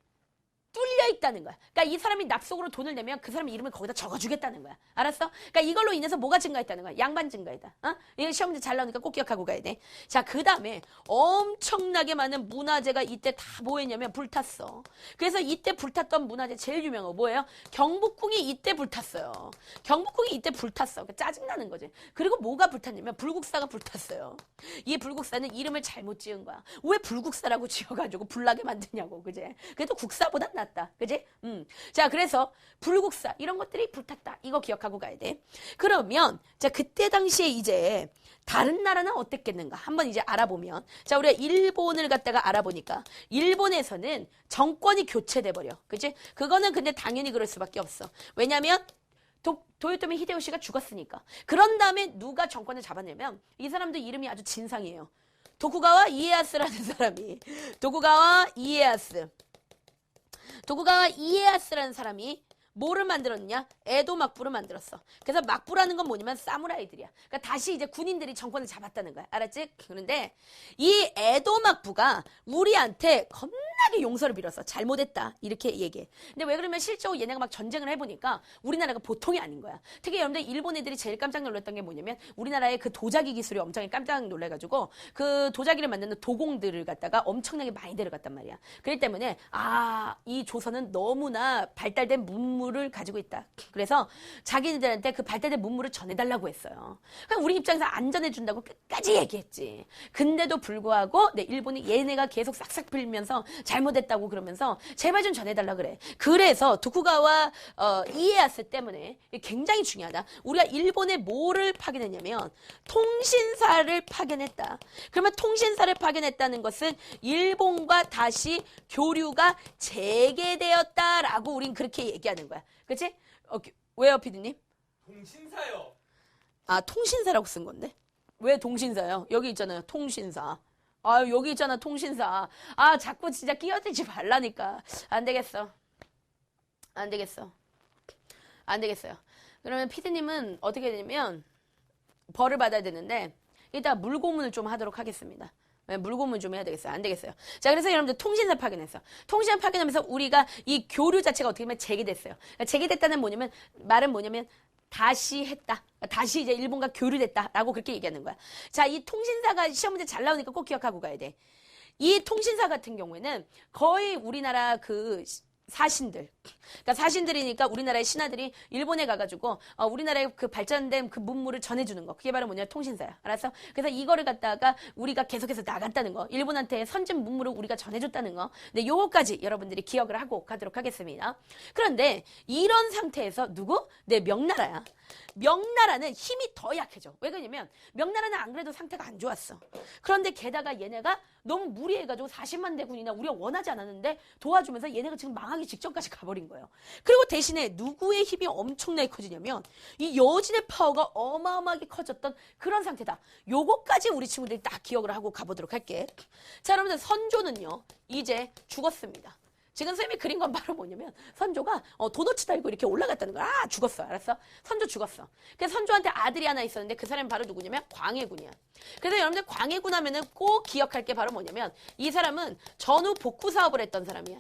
Speaker 1: 뚫려 있다는 거야. 그러니까 이 사람이 납속으로 돈을 내면 그 사람 이름을 거기다 적어주겠다는 거야. 알았어? 그러니까 이걸로 인해서 뭐가 증가했다는 거야? 양반 증가이다. 이거 시험 문제 잘 나오니까 꼭 기억하고 가야 돼. 자, 그 다음에 엄청나게 많은 문화재가 이때 다 뭐했냐면 불탔어. 그래서 이때 불탔던 문화재 제일 유명한 거 뭐예요? 경복궁이 이때 불탔어요. 경복궁이 이때 불탔어. 그러니까 짜증나는 거지. 그리고 뭐가 불탔냐면 불국사가 불탔어요. 이 불국사는 이름을 잘못 지은 거야. 왜 불국사라고 지어가지고 불나게 만드냐고. 그제? 그래도 국사보단 낫다. 그지? 자, 그래서 불국사 이런 것들이 불탔다. 이거 기억하고 가야 돼. 그러면 자, 그때 당시에 이제 다른 나라는 어땠겠는가? 한번 이제 알아보면, 자, 우리가 일본을 갖다가 알아보니까 일본에서는 정권이 교체돼 버려. 그지? 그거는 근데 당연히 그럴 수밖에 없어. 왜냐면 도요토미 히데요시가 죽었으니까. 그런 다음에 누가 정권을 잡았냐면 이 사람도 이름이 아주 진상이에요. 도쿠가와 이에야스라는 사람이, 도쿠가와 이에야스라는 사람이 뭐를 만들었냐? 에도 막부를 만들었어. 그래서 막부라는 건 뭐냐면 사무라이들이야. 그러니까 다시 이제 군인들이 정권을 잡았다는 거야. 알았지? 그런데 이 에도 막부가 우리한테 겁나게 용서를 빌었어. 잘못했다. 이렇게 얘기해. 근데 왜 그러면 실제로 얘네가 막 전쟁을 해보니까 우리나라가 보통이 아닌 거야. 특히 여러분들 일본 애들이 제일 깜짝 놀랐던 게 뭐냐면 우리나라의 그 도자기 기술이 엄청 깜짝 놀래가지고 그 도자기를 만드는 도공들을 갖다가 엄청나게 많이 데려갔단 말이야. 그렇기 때문에 이 조선은 너무나 발달된 문물을 가지고 있다. 그래서 자기네들한테 그 발달된 문물을 전해달라고 했어요. 그냥 우리 입장에서 안 전해준다고 끝까지 얘기했지. 근데도 불구하고 일본이 얘네가 계속 싹싹 빌면서 잘못했다고 그러면서 제발 좀 전해달라 그래. 그래서 도쿠가와 이에야스 때문에 굉장히 중요하다. 우리가 일본에 뭐를 파견했냐면 통신사를 파견했다. 그러면 통신사를 파견했다는 것은 일본과 다시 교류가 재개되었다라고 우린 그렇게 얘기하는 거야. 그치? 왜요, 피디님?
Speaker 2: 통신사요.
Speaker 1: 통신사라고 쓴 건데? 왜 통신사요? 여기 있잖아요, 통신사. 여기 있잖아, 통신사. 자꾸 진짜 끼어들지 말라니까. 안 되겠어요. 그러면 피디님은 어떻게 되냐면 벌을 받아야 되는데 이따 물고문을 좀 하도록 하겠습니다. 물고문 좀 해야 되겠어요. 안 되겠어요. 자, 그래서 여러분들 통신사 파견했어. 통신사 파견하면서 우리가 이 교류 자체가 어떻게 보면 재개됐어요. 그러니까 재개됐다는 말은 뭐냐면 다시 했다. 다시 이제 일본과 교류됐다라고 그렇게 얘기하는 거야. 자, 이 통신사가 시험 문제 잘 나오니까 꼭 기억하고 가야 돼. 이 통신사 같은 경우에는 거의 우리나라 그 사신들. 그러니까 사신들이니까 우리나라의 신하들이 일본에 가가지고 우리나라의 그 발전된 그 문물을 전해주는 거. 그게 바로 뭐냐? 통신사야. 알았어? 그래서 이거를 갖다가 우리가 계속해서 나갔다는 거. 일본한테 선진 문물을 우리가 전해줬다는 거. 근데 요거까지 여러분들이 기억을 하고 가도록 하겠습니다. 그런데 이런 상태에서 누구? 명나라야. 명나라는 힘이 더 약해져. 왜 그러냐면 명나라는 안 그래도 상태가 안 좋았어. 그런데 게다가 얘네가 너무 무리해가지고 40만 대군이나 우리가 원하지 않았는데 도와주면서 얘네가 지금 망하기 직전까지 가버린 거예요. 그리고 대신에 누구의 힘이 엄청나게 커지냐면 이 여진의 파워가 어마어마하게 커졌던 그런 상태다. 요거까지 우리 친구들이 딱 기억을 하고 가보도록 할게. 자, 여러분들 선조는요 이제 죽었습니다. 지금 쌤이 그린 건 바로 뭐냐면 선조가 도너츠 달고 이렇게 올라갔다는 거야. 아, 죽었어. 알았어? 선조 죽었어. 그래서 선조한테 아들이 하나 있었는데 그 사람이 바로 누구냐면 광해군이야. 그래서 여러분들 광해군 하면은 꼭 기억할 게 바로 뭐냐면 이 사람은 전후 복구 사업을 했던 사람이야.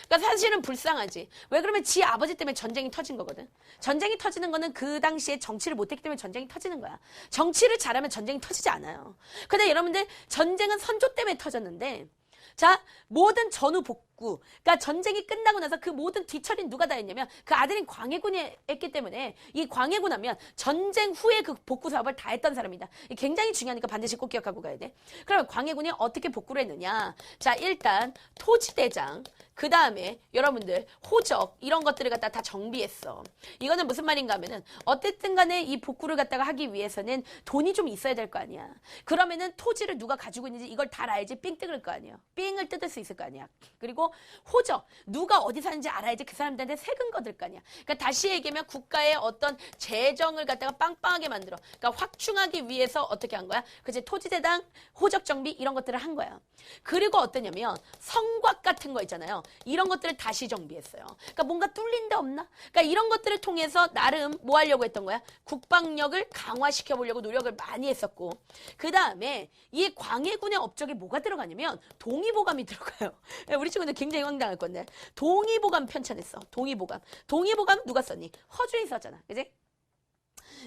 Speaker 1: 그러니까 사실은 불쌍하지. 왜 그러면 지 아버지 때문에 전쟁이 터진 거거든. 전쟁이 터지는 거는 그 당시에 정치를 못했기 때문에 전쟁이 터지는 거야. 정치를 잘하면 전쟁이 터지지 않아요. 근데 여러분들 전쟁은 선조 때문에 터졌는데 자, 모든 전후 복구, 그러니까 전쟁이 끝나고 나서 그 모든 뒤처리는 누가 다 했냐면 그 아들인 광해군이 했기 때문에 이 광해군 하면 전쟁 후에 그 복구 사업을 다 했던 사람이다. 굉장히 중요하니까 반드시 꼭 기억하고 가야 돼. 그러면 광해군이 어떻게 복구를 했느냐? 자, 일단 토지대장, 그 다음에 여러분들 호적 이런 것들을 갖다 다 정비했어. 이거는 무슨 말인가 하면은 어쨌든 간에 이 복구를 갖다가 하기 위해서는 돈이 좀 있어야 될 거 아니야. 그러면은 토지를 누가 가지고 있는지 이걸 다 알아야지 삥 뜯을 거 아니야. 삥을 뜯을 수 있을 거 아니야. 그리고 호적, 누가 어디 사는지 알아야지 그 사람들한테 세금 거둘 거 아니야. 그러니까 다시 얘기하면 국가의 어떤 재정을 갖다가 빵빵하게 만들어. 그러니까 확충하기 위해서 어떻게 한 거야? 그치, 토지대당, 호적 정비 이런 것들을 한 거야. 그리고 어떠냐면 성곽 같은 거 있잖아요. 이런 것들을 다시 정비했어요. 그러니까 뭔가 뚫린 데 없나? 그러니까 이런 것들을 통해서 나름 뭐 하려고 했던 거야? 국방력을 강화시켜 보려고 노력을 많이 했었고, 그 다음에 이 광해군의 업적에 뭐가 들어가냐면 동의보감이 들어가요. 우리 친구들 굉장히 황당할 건데 동의보감 편찬했어. 동의보감. 동의보감 누가 썼니? 허준이 썼잖아. 그지?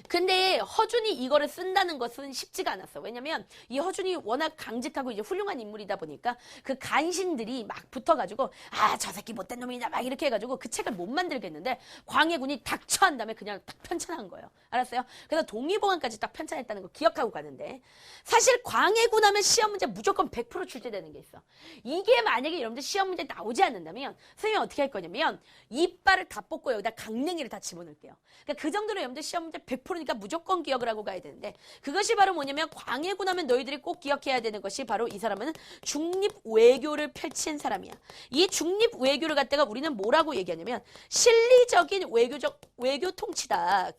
Speaker 1: 근데 허준이 이거를 쓴다는 것은 쉽지가 않았어. 왜냐면 이 허준이 워낙 강직하고 이제 훌륭한 인물이다 보니까 그 간신들이 막 붙어가지고 아, 저 새끼 못된 놈이냐 막 이렇게 해가지고 그 책을 못 만들겠는데 광해군이 닥쳐한 다음에 그냥 딱 편찬한 거예요. 알았어요? 그래서 동의보감까지 딱 편찬했다는 거 기억하고 가는데 사실 광해군 하면 시험 문제 무조건 100% 출제되는 게 있어. 이게 만약에 여러분들 시험 문제 나오지 않는다면 선생님이 어떻게 할 거냐면 이빨을 다 뽑고 여기다 강냉이를 다 집어넣을게요. 그러니까 그 정도로 여러분들 시험 문제 100%니까 무조건 기억을 하고 가야 되는데 그것이 바로 뭐냐면 광해군 하면 너희들이 꼭 기억해야 되는 것이 바로 이 사람은 중립 외교를 펼친 사람이야. 이 중립 외교를 갖다가 우리는 뭐라고 얘기하냐면 실리적인 외교 통치다.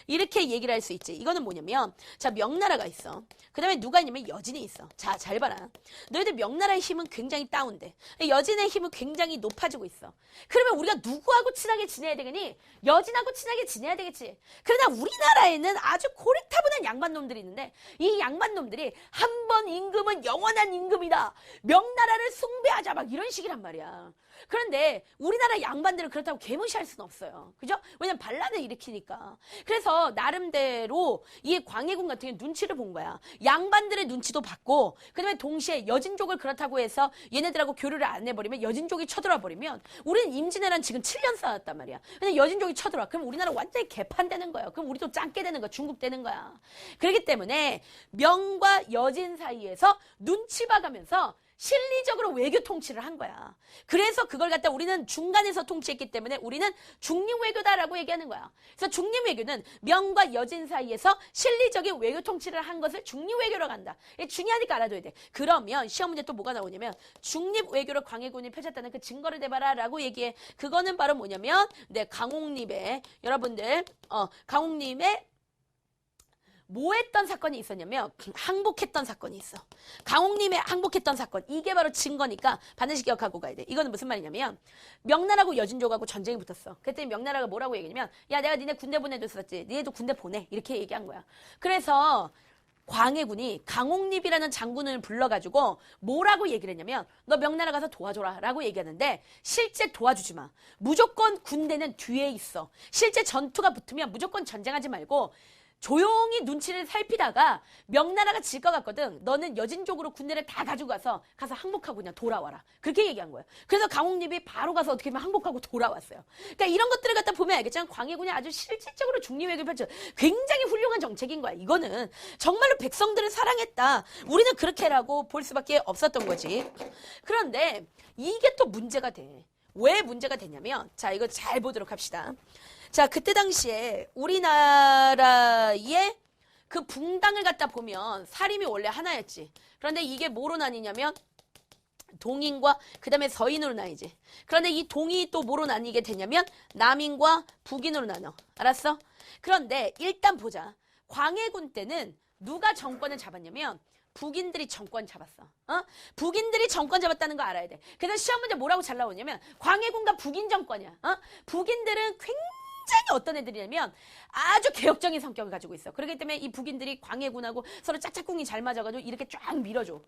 Speaker 1: 이렇게 얘기를 할 수 있지. 이거는 뭐냐면 자, 명나라가 있어. 그 다음에 누가 있냐면 여진이 있어. 자, 잘 봐라. 너희들 명나라의 힘은 굉장히 다운돼. 여진의 힘은 굉장히 높아지고 있어. 그러면 우리가 누구하고 친하게 지내야 되겠니? 여진하고 친하게 지내야 되겠지. 그러나 우리나라에는 아주 고리타분한 양반놈들이 있는데 이 양반놈들이 한 번 임금은 영원한 임금이다. 명나라를 숭배하자 막 이런 식이란 말이야. 그런데 우리나라 양반들은 그렇다고 개무시할 수는 없어요. 그죠? 왜냐면 반란을 일으키니까. 그래서 나름대로 이 광해군 같은 경우 눈치를 본 거야. 양반들의 눈치도 봤고 그 다음에 동시에 여진족을 그렇다고 해서 얘네들하고 교류를 안 해버리면 여진족이 쳐들어와 버리면 우리는 임진왜란 지금 7년 쌓았단 말이야. 근데 여진족이 쳐들어와. 그럼 우리나라 완전히 개판되는 거예요. 그럼 우리도 짱게 되는 거야. 중국 되는 거야. 그렇기 때문에 명과 여진 사이에서 눈치 봐가면서 실리적으로 외교 통치를 한 거야. 그래서 그걸 갖다 우리는 중간에서 통치했기 때문에 우리는 중립외교다라고 얘기하는 거야. 그래서 중립외교는 명과 여진 사이에서 실리적인 외교 통치를 한 것을 중립외교라고 한다. 중요하니까 알아둬야 돼. 그러면 시험 문제 또 뭐가 나오냐면 중립외교를 광해군이 펼쳤다는 그 증거를 대봐라 라고 얘기해. 그거는 바로 뭐냐면 강홍립의 여러분들 강홍립의 뭐 했던 사건이 있었냐면 항복했던 사건이 있어. 강홍님의 항복했던 사건. 이게 바로 증거니까 반드시 기억하고 가야 돼. 이거는 무슨 말이냐면 명나라하고 여진족하고 전쟁이 붙었어. 그랬더니 명나라가 뭐라고 얘기냐면 야, 내가 니네 군대 보내줬었지. 니네도 군대 보내. 이렇게 얘기한 거야. 그래서 광해군이 강홍립이라는 장군을 불러가지고 뭐라고 얘기를 했냐면 너 명나라 가서 도와줘라 라고 얘기하는데 실제 도와주지 마. 무조건 군대는 뒤에 있어. 실제 전투가 붙으면 무조건 전쟁하지 말고 조용히 눈치를 살피다가 명나라가 질 것 같거든. 너는 여진족으로 군대를 다 가지고 가서 항복하고 그냥 돌아와라. 그렇게 얘기한 거예요. 그래서 강홍립이 바로 가서 어떻게 보면 항복하고 돌아왔어요. 그러니까 이런 것들을 갖다 보면 알겠지만 광해군이 아주 실질적으로 중립외교를 펼쳐 굉장히 훌륭한 정책인 거야. 이거는 정말로 백성들을 사랑했다. 우리는 그렇게라고 볼 수밖에 없었던 거지. 그런데 이게 또 문제가 돼. 왜 문제가 되냐면 자, 이거 잘 보도록 합시다. 자, 그때 당시에 우리나라의 그 붕당을 갖다 보면 사림이 원래 하나였지. 그런데 이게 뭐로 나뉘냐면 동인과 그 다음에 서인으로 나뉘지. 그런데 이 동이 또 뭐로 나뉘게 되냐면 남인과 북인으로 나눠. 알았어? 그런데 일단 보자. 광해군 때는 누가 정권을 잡았냐면 북인들이 정권 잡았어. 북인들이 정권 잡았다는 거 알아야 돼. 그래서 시험 문제 뭐라고 잘 나오냐면 광해군과 북인 정권이야. 북인들은 굉장히 어떤 애들이냐면 아주 개혁적인 성격을 가지고 있어. 그렇기 때문에 이 북인들이 광해군하고 서로 짝짝꿍이 잘 맞아가지고 이렇게 쫙 밀어줘.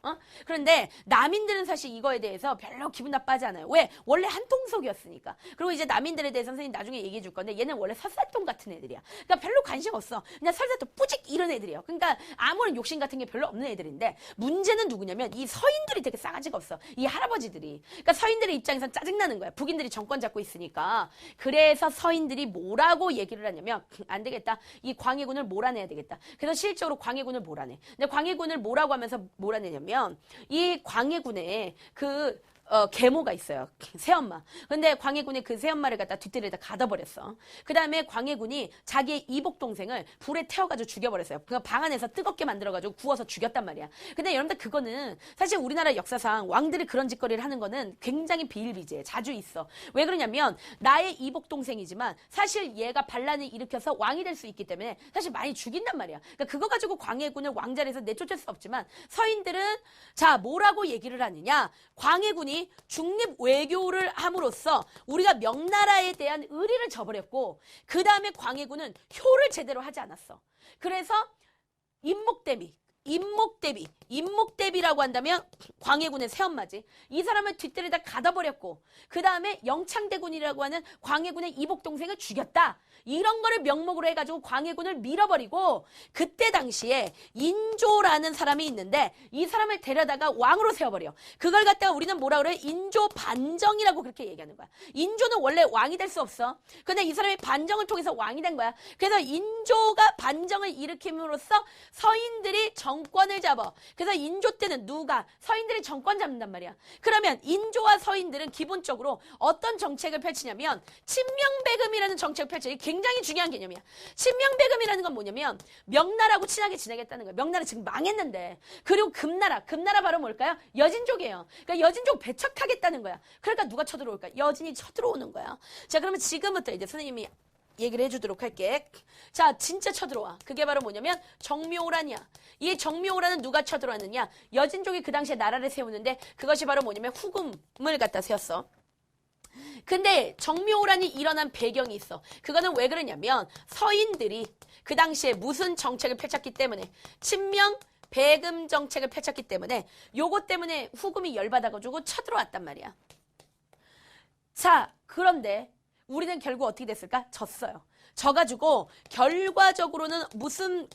Speaker 1: 그런데 남인들은 사실 이거에 대해서 별로 기분 나빠하지 않아요. 왜? 원래 한 통속이었으니까. 그리고 이제 남인들에 대해서 선생님 나중에 얘기해 줄 건데 얘는 원래 설사똥 같은 애들이야. 그러니까 별로 관심 없어. 그냥 설사똥 뿌직 이런 애들이에요. 그러니까 아무런 욕심 같은 게 별로 없는 애들인데 문제는 누구냐면 이 서인들이 되게 싸가지가 없어. 이 할아버지들이. 그러니까 서인들의 입장에선 짜증나는 거야. 북인들이 정권 잡고 있으니까. 그래서 서인들이 뭐라고 얘기를 하냐면 안 되겠다. 이 광해군을 몰아내야 되겠다. 그래서 실적으로 광해군을 몰아내. 근데 광해군을 뭐라고 하면서 몰아내냐면 이 광해군에 그 계모가 있어요. 새엄마. 근데 광해군이 그 새엄마를 갖다 뒤뜰에다 가둬버렸어. 그 다음에 광해군이 자기의 이복 동생을 불에 태워가지고 죽여버렸어요. 그 방 안에서 뜨겁게 만들어가지고 구워서 죽였단 말이야. 근데 여러분들 그거는 사실 우리나라 역사상 왕들이 그런 짓거리를 하는 거는 굉장히 비일비재해. 자주 있어. 왜 그러냐면 나의 이복 동생이지만 사실 얘가 반란을 일으켜서 왕이 될 수 있기 때문에 사실 많이 죽인단 말이야. 그러니까 그거 가지고 광해군을 왕자리에서 내쫓을 수 없지만 서인들은 자 뭐라고 얘기를 하느냐. 광해군이 중립 외교를 함으로써 우리가 명나라에 대한 의리를 저버렸고 그 다음에 광해군은 효를 제대로 하지 않았어. 그래서 임목대비라고 한다면 광해군의 새엄마지. 이 사람을 뒤뜰에다 가둬버렸고 그 다음에 영창대군이라고 하는 광해군의 이복 동생을 죽였다. 이런 거를 명목으로 해가지고 광해군을 밀어버리고 그때 당시에 인조라는 사람이 있는데 이 사람을 데려다가 왕으로 세워버려. 그걸 갖다가 우리는 뭐라 그래? 인조 반정이라고 그렇게 얘기하는 거야. 인조는 원래 왕이 될 수 없어. 근데 이 사람이 반정을 통해서 왕이 된 거야. 그래서 인조가 반정을 일으킴으로써 서인들이 정권을 잡아. 그래서 인조 때는 누가? 서인들이 정권 잡는단 말이야. 그러면 인조와 서인들은 기본적으로 어떤 정책을 펼치냐면 친명배금이라는 정책을 펼쳐. 이게 굉장히 중요한 개념이야. 친명배금이라는 건 뭐냐면 명나라하고 친하게 지내겠다는 거야. 명나라 지금 망했는데. 그리고 금나라 바로 뭘까요? 여진족이에요. 그러니까 여진족 배척하겠다는 거야. 그러니까 누가 쳐들어올까? 여진이 쳐들어오는 거야. 자, 그러면 지금부터 이제 선생님이 얘기를 해주도록 할게. 자, 진짜 쳐들어와. 그게 바로 뭐냐면 정묘호란이야. 이 정묘호란은 누가 쳐들어왔느냐? 여진족이 그 당시에 나라를 세우는데 그것이 바로 뭐냐면 후금을 갖다 세웠어. 근데 정묘호란이 일어난 배경이 있어. 그거는 왜 그러냐면 서인들이 그 당시에 무슨 정책을 펼쳤기 때문에 친명 배금 정책을 펼쳤기 때문에 요것 때문에 후금이 열받아가지고 쳐들어왔단 말이야. 자, 그런데 우리는 결국 어떻게 됐을까? 졌어요. 져가지고 결과적으로는 무슨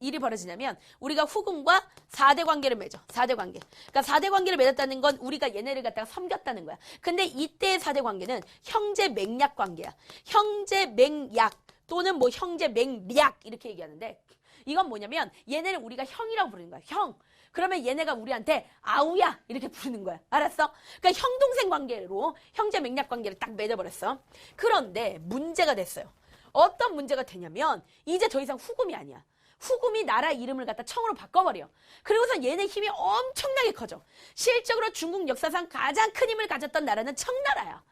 Speaker 1: 일이 벌어지냐면 우리가 후금과 4대 관계를 맺어. 4대 관계. 그러니까 4대 관계를 맺었다는 건 우리가 얘네를 갖다가 섬겼다는 거야. 근데 이때의 4대 관계는 형제 맹약 관계야. 형제 맹약 또는 뭐 형제 맹리약 이렇게 얘기하는데 이건 뭐냐면 얘네를 우리가 형이라고 부르는 거야. 형. 그러면 얘네가 우리한테 아우야 이렇게 부르는 거야. 알았어? 그러니까 형 동생 관계로 형제 맹약 관계를 딱 맺어버렸어. 그런데 문제가 됐어요. 어떤 문제가 되냐면 이제 더 이상 후금이 아니야. 후금이 나라 이름을 갖다 청으로 바꿔버려. 그리고서 얘네 힘이 엄청나게 커져. 실적으로 중국 역사상 가장 큰 힘을 가졌던 나라는 청나라야.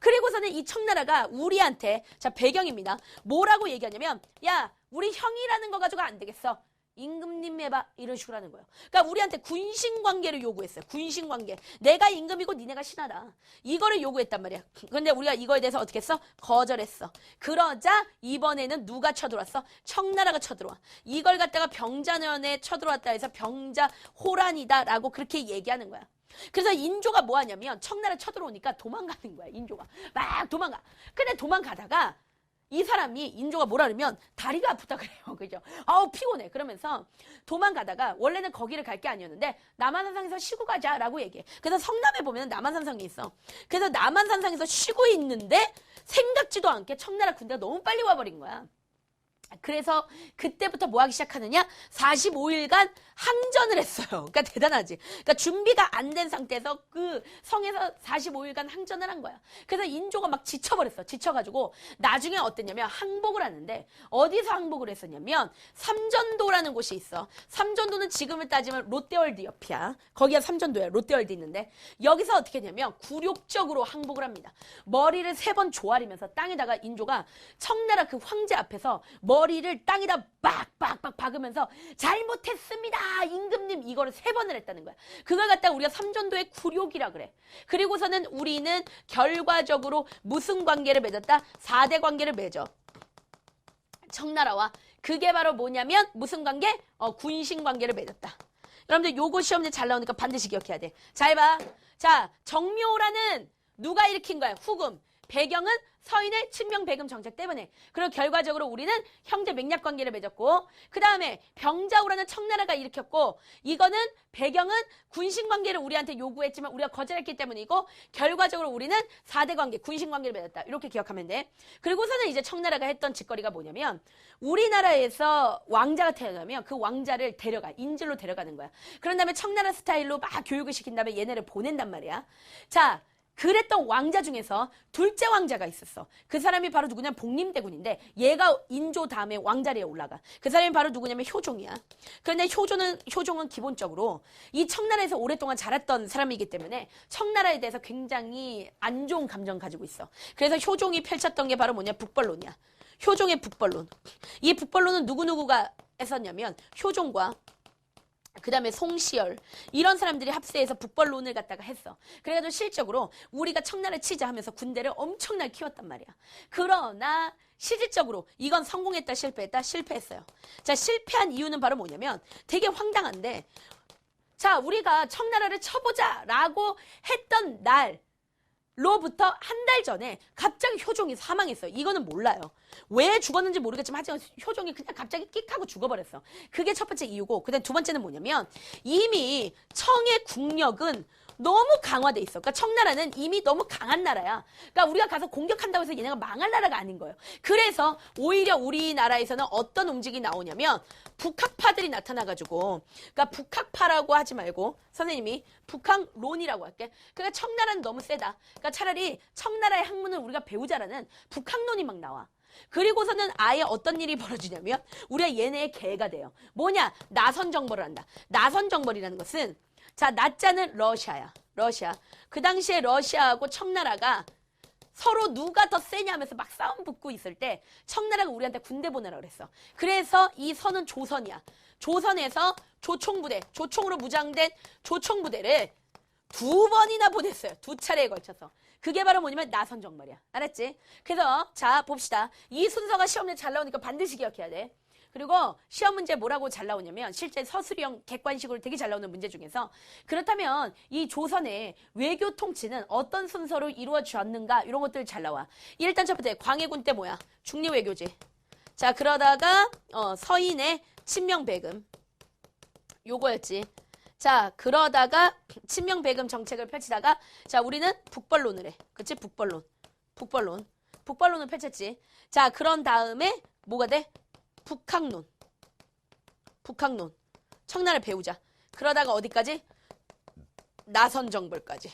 Speaker 1: 그리고서는 이 청나라가 우리한테 자 배경입니다. 뭐라고 얘기하냐면 야 우리 형이라는 거 가지고 안 되겠어. 임금님 해봐 이런 식으로 하는 거예요. 그러니까 우리한테 군신관계를 요구했어요. 군신관계. 내가 임금이고 니네가 신하다. 이거를 요구했단 말이야. 근데 우리가 이거에 대해서 어떻게 했어? 거절했어. 그러자 이번에는 누가 쳐들어왔어? 청나라가 쳐들어와. 이걸 갖다가 병자년에 쳐들어왔다 해서 병자호란이다 라고 그렇게 얘기하는 거야. 그래서 인조가 뭐 하냐면 청나라 쳐들어오니까 도망가는 거야. 인조가 막 도망가. 근데 도망가다가 이 사람이 인조가 뭐라 그러면 다리가 아프다 그래요. 그죠? 아우 피곤해. 그러면서 도망가다가 원래는 거기를 갈 게 아니었는데 남한산성에서 쉬고 가자라고 얘기해. 그래서 성남에 보면 남한산성이 있어. 그래서 남한산성에서 쉬고 있는데 생각지도 않게 청나라 군대가 너무 빨리 와버린 거야. 그래서 그때부터 뭐 하기 시작하느냐? 45일간 항전을 했어요. 그러니까 대단하지. 그러니까 준비가 안 된 상태에서 그 성에서 45일간 항전을 한 거야. 그래서 인조가 막 지쳐버렸어. 지쳐가지고 나중에 어땠냐면 항복을 하는데 어디서 항복을 했었냐면 삼전도라는 곳이 있어. 삼전도는 지금을 따지면 롯데월드 옆이야. 거기가 삼전도야. 롯데월드 있는데 여기서 어떻게 했냐면 굴욕적으로 항복을 합니다. 머리를 3번 조아리면서 땅에다가 인조가 청나라 그 황제 앞에서 머리를 땅에다 빡빡빡 박으면서 잘못했습니다. 임금님 이거를 3번을 했다는 거야. 그걸 갖다가 우리가 삼전도의 굴욕이라 그래. 그리고서는 우리는 결과적으로 무슨 관계를 맺었다? 4대 관계를 맺어. 청나라와. 그게 바로 뭐냐면 무슨 관계? 군신 관계를 맺었다. 여러분들 요거 시험 문제 잘 나오니까 반드시 기억해야 돼. 잘 봐. 자, 정묘라는 누가 일으킨 거야? 후금. 배경은 서인의 친명배금 정책 때문에. 그리고 결과적으로 우리는 형제 맥락 관계를 맺었고 그 다음에 병자호라는 청나라가 일으켰고 이거는 배경은 군신 관계를 우리한테 요구했지만 우리가 거절했기 때문이고 결과적으로 우리는 4대 관계, 군신 관계를 맺었다. 이렇게 기억하면 돼. 그리고서는 이제 청나라가 했던 짓거리가 뭐냐면 우리나라에서 왕자가 태어나면 그 왕자를 데려가. 인질로 데려가는 거야. 그런 다음에 청나라 스타일로 막 교육을 시킨 다음에 얘네를 보낸단 말이야. 자, 그랬던 왕자 중에서 둘째 왕자가 있었어. 그 사람이 바로 누구냐면 복림대군인데 얘가 인조 다음에 왕자리에 올라가. 그 사람이 바로 누구냐면 효종이야. 그런데 효종은 기본적으로 이 청나라에서 오랫동안 자랐던 사람이기 때문에 청나라에 대해서 굉장히 안 좋은 감정 가지고 있어. 그래서 효종이 펼쳤던 게 바로 뭐냐? 북벌론이야. 효종의 북벌론. 이 북벌론은 누구누구가 했었냐면 효종과 그 다음에 송시열 이런 사람들이 합세해서 북벌론을 갖다가 했어. 그래가지고 실적으로 우리가 청나라를 치자 하면서 군대를 엄청나게 키웠단 말이야. 그러나 실질적으로 이건 성공했다 실패했다? 실패했어요. 자, 실패한 이유는 바로 뭐냐면 되게 황당한데 자, 우리가 청나라를 쳐보자 라고 했던 날로부터 한 달 전에 갑자기 효종이 사망했어요. 이거는 몰라요. 왜 죽었는지 모르겠지만 하지만 효종이 그냥 갑자기 끽하고 죽어버렸어. 그게 첫 번째 이유고 그다음 두 번째는 뭐냐면 이미 청의 국력은 너무 강화돼 있어. 그러니까 청나라는 이미 너무 강한 나라야. 그러니까 우리가 가서 공격한다고 해서 얘네가 망할 나라가 아닌 거예요. 그래서 오히려 우리나라에서는 어떤 움직임이 나오냐면 북학파들이 나타나가지고 그러니까 북학파라고 하지 말고 선생님이 북학론이라고 할게. 그러니까 청나라는 너무 세다. 그러니까 차라리 청나라의 학문을 우리가 배우자라는 북학론이 막 나와. 그리고서는 아예 어떤 일이 벌어지냐면 우리가 얘네의 개가 돼요. 뭐냐? 나선 정벌을 한다. 나선 정벌이라는 것은 자, 나자는 러시아야. 러시아. 그 당시에 러시아하고 청나라가 서로 누가 더 세냐 하면서 막 싸움 붙고 있을 때 청나라가 우리한테 군대 보내라고 그랬어. 그래서 이 선은 조선이야. 조선에서 조총부대, 조총으로 무장된 조총부대를 2번이나 보냈어요. 2차례에 걸쳐서. 그게 바로 뭐냐면 나선 정벌이야. 알았지? 그래서 자, 봅시다. 이 순서가 시험에 잘 나오니까 반드시 기억해야 돼. 그리고 시험 문제 뭐라고 잘 나오냐면 실제 서술형 객관식으로 되게 잘 나오는 문제 중에서 그렇다면 이 조선의 외교 통치는 어떤 순서로 이루어졌는가 이런 것들 잘 나와. 일단 첫 번째 광해군 때 뭐야? 중리외교지. 자, 그러다가 서인의 친명배금 요거였지. 자, 그러다가 친명배금 정책을 펼치다가 자, 우리는 북벌론을 해. 그치? 북벌론을 펼쳤지. 자, 그런 다음에 뭐가 돼? 북학론. 청나라를 배우자. 그러다가 어디까지? 나선정벌까지.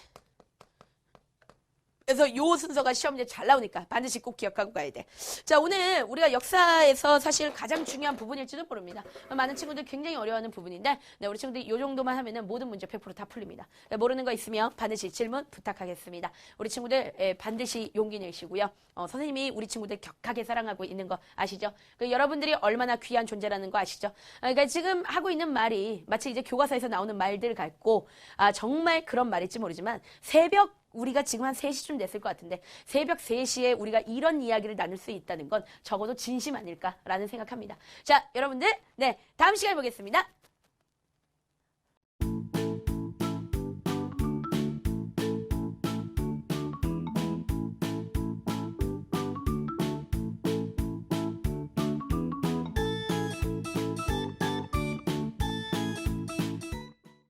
Speaker 1: 그래서 요 순서가 시험에 잘 나오니까 반드시 꼭 기억하고 가야 돼. 자, 오늘 우리가 역사에서 사실 가장 중요한 부분일지도 모릅니다. 많은 친구들 굉장히 어려워하는 부분인데 네, 우리 친구들이 요 정도만 하면은 모든 문제 100% 다 풀립니다. 모르는 거 있으면 반드시 질문 부탁하겠습니다. 우리 친구들 반드시 용기 내시고요. 선생님이 우리 친구들 격하게 사랑하고 있는 거 아시죠? 여러분들이 얼마나 귀한 존재라는 거 아시죠? 그러니까 지금 하고 있는 말이 마치 이제 교과서에서 나오는 말들 같고 정말 그런 말일지 모르지만 새벽 우리가 지금 한 3시쯤 됐을 것 같은데 새벽 3시에 우리가 이런 이야기를 나눌 수 있다는 건 적어도 진심 아닐까라는 생각합니다. 자, 여러분들 네, 다음 시간에 보겠습니다.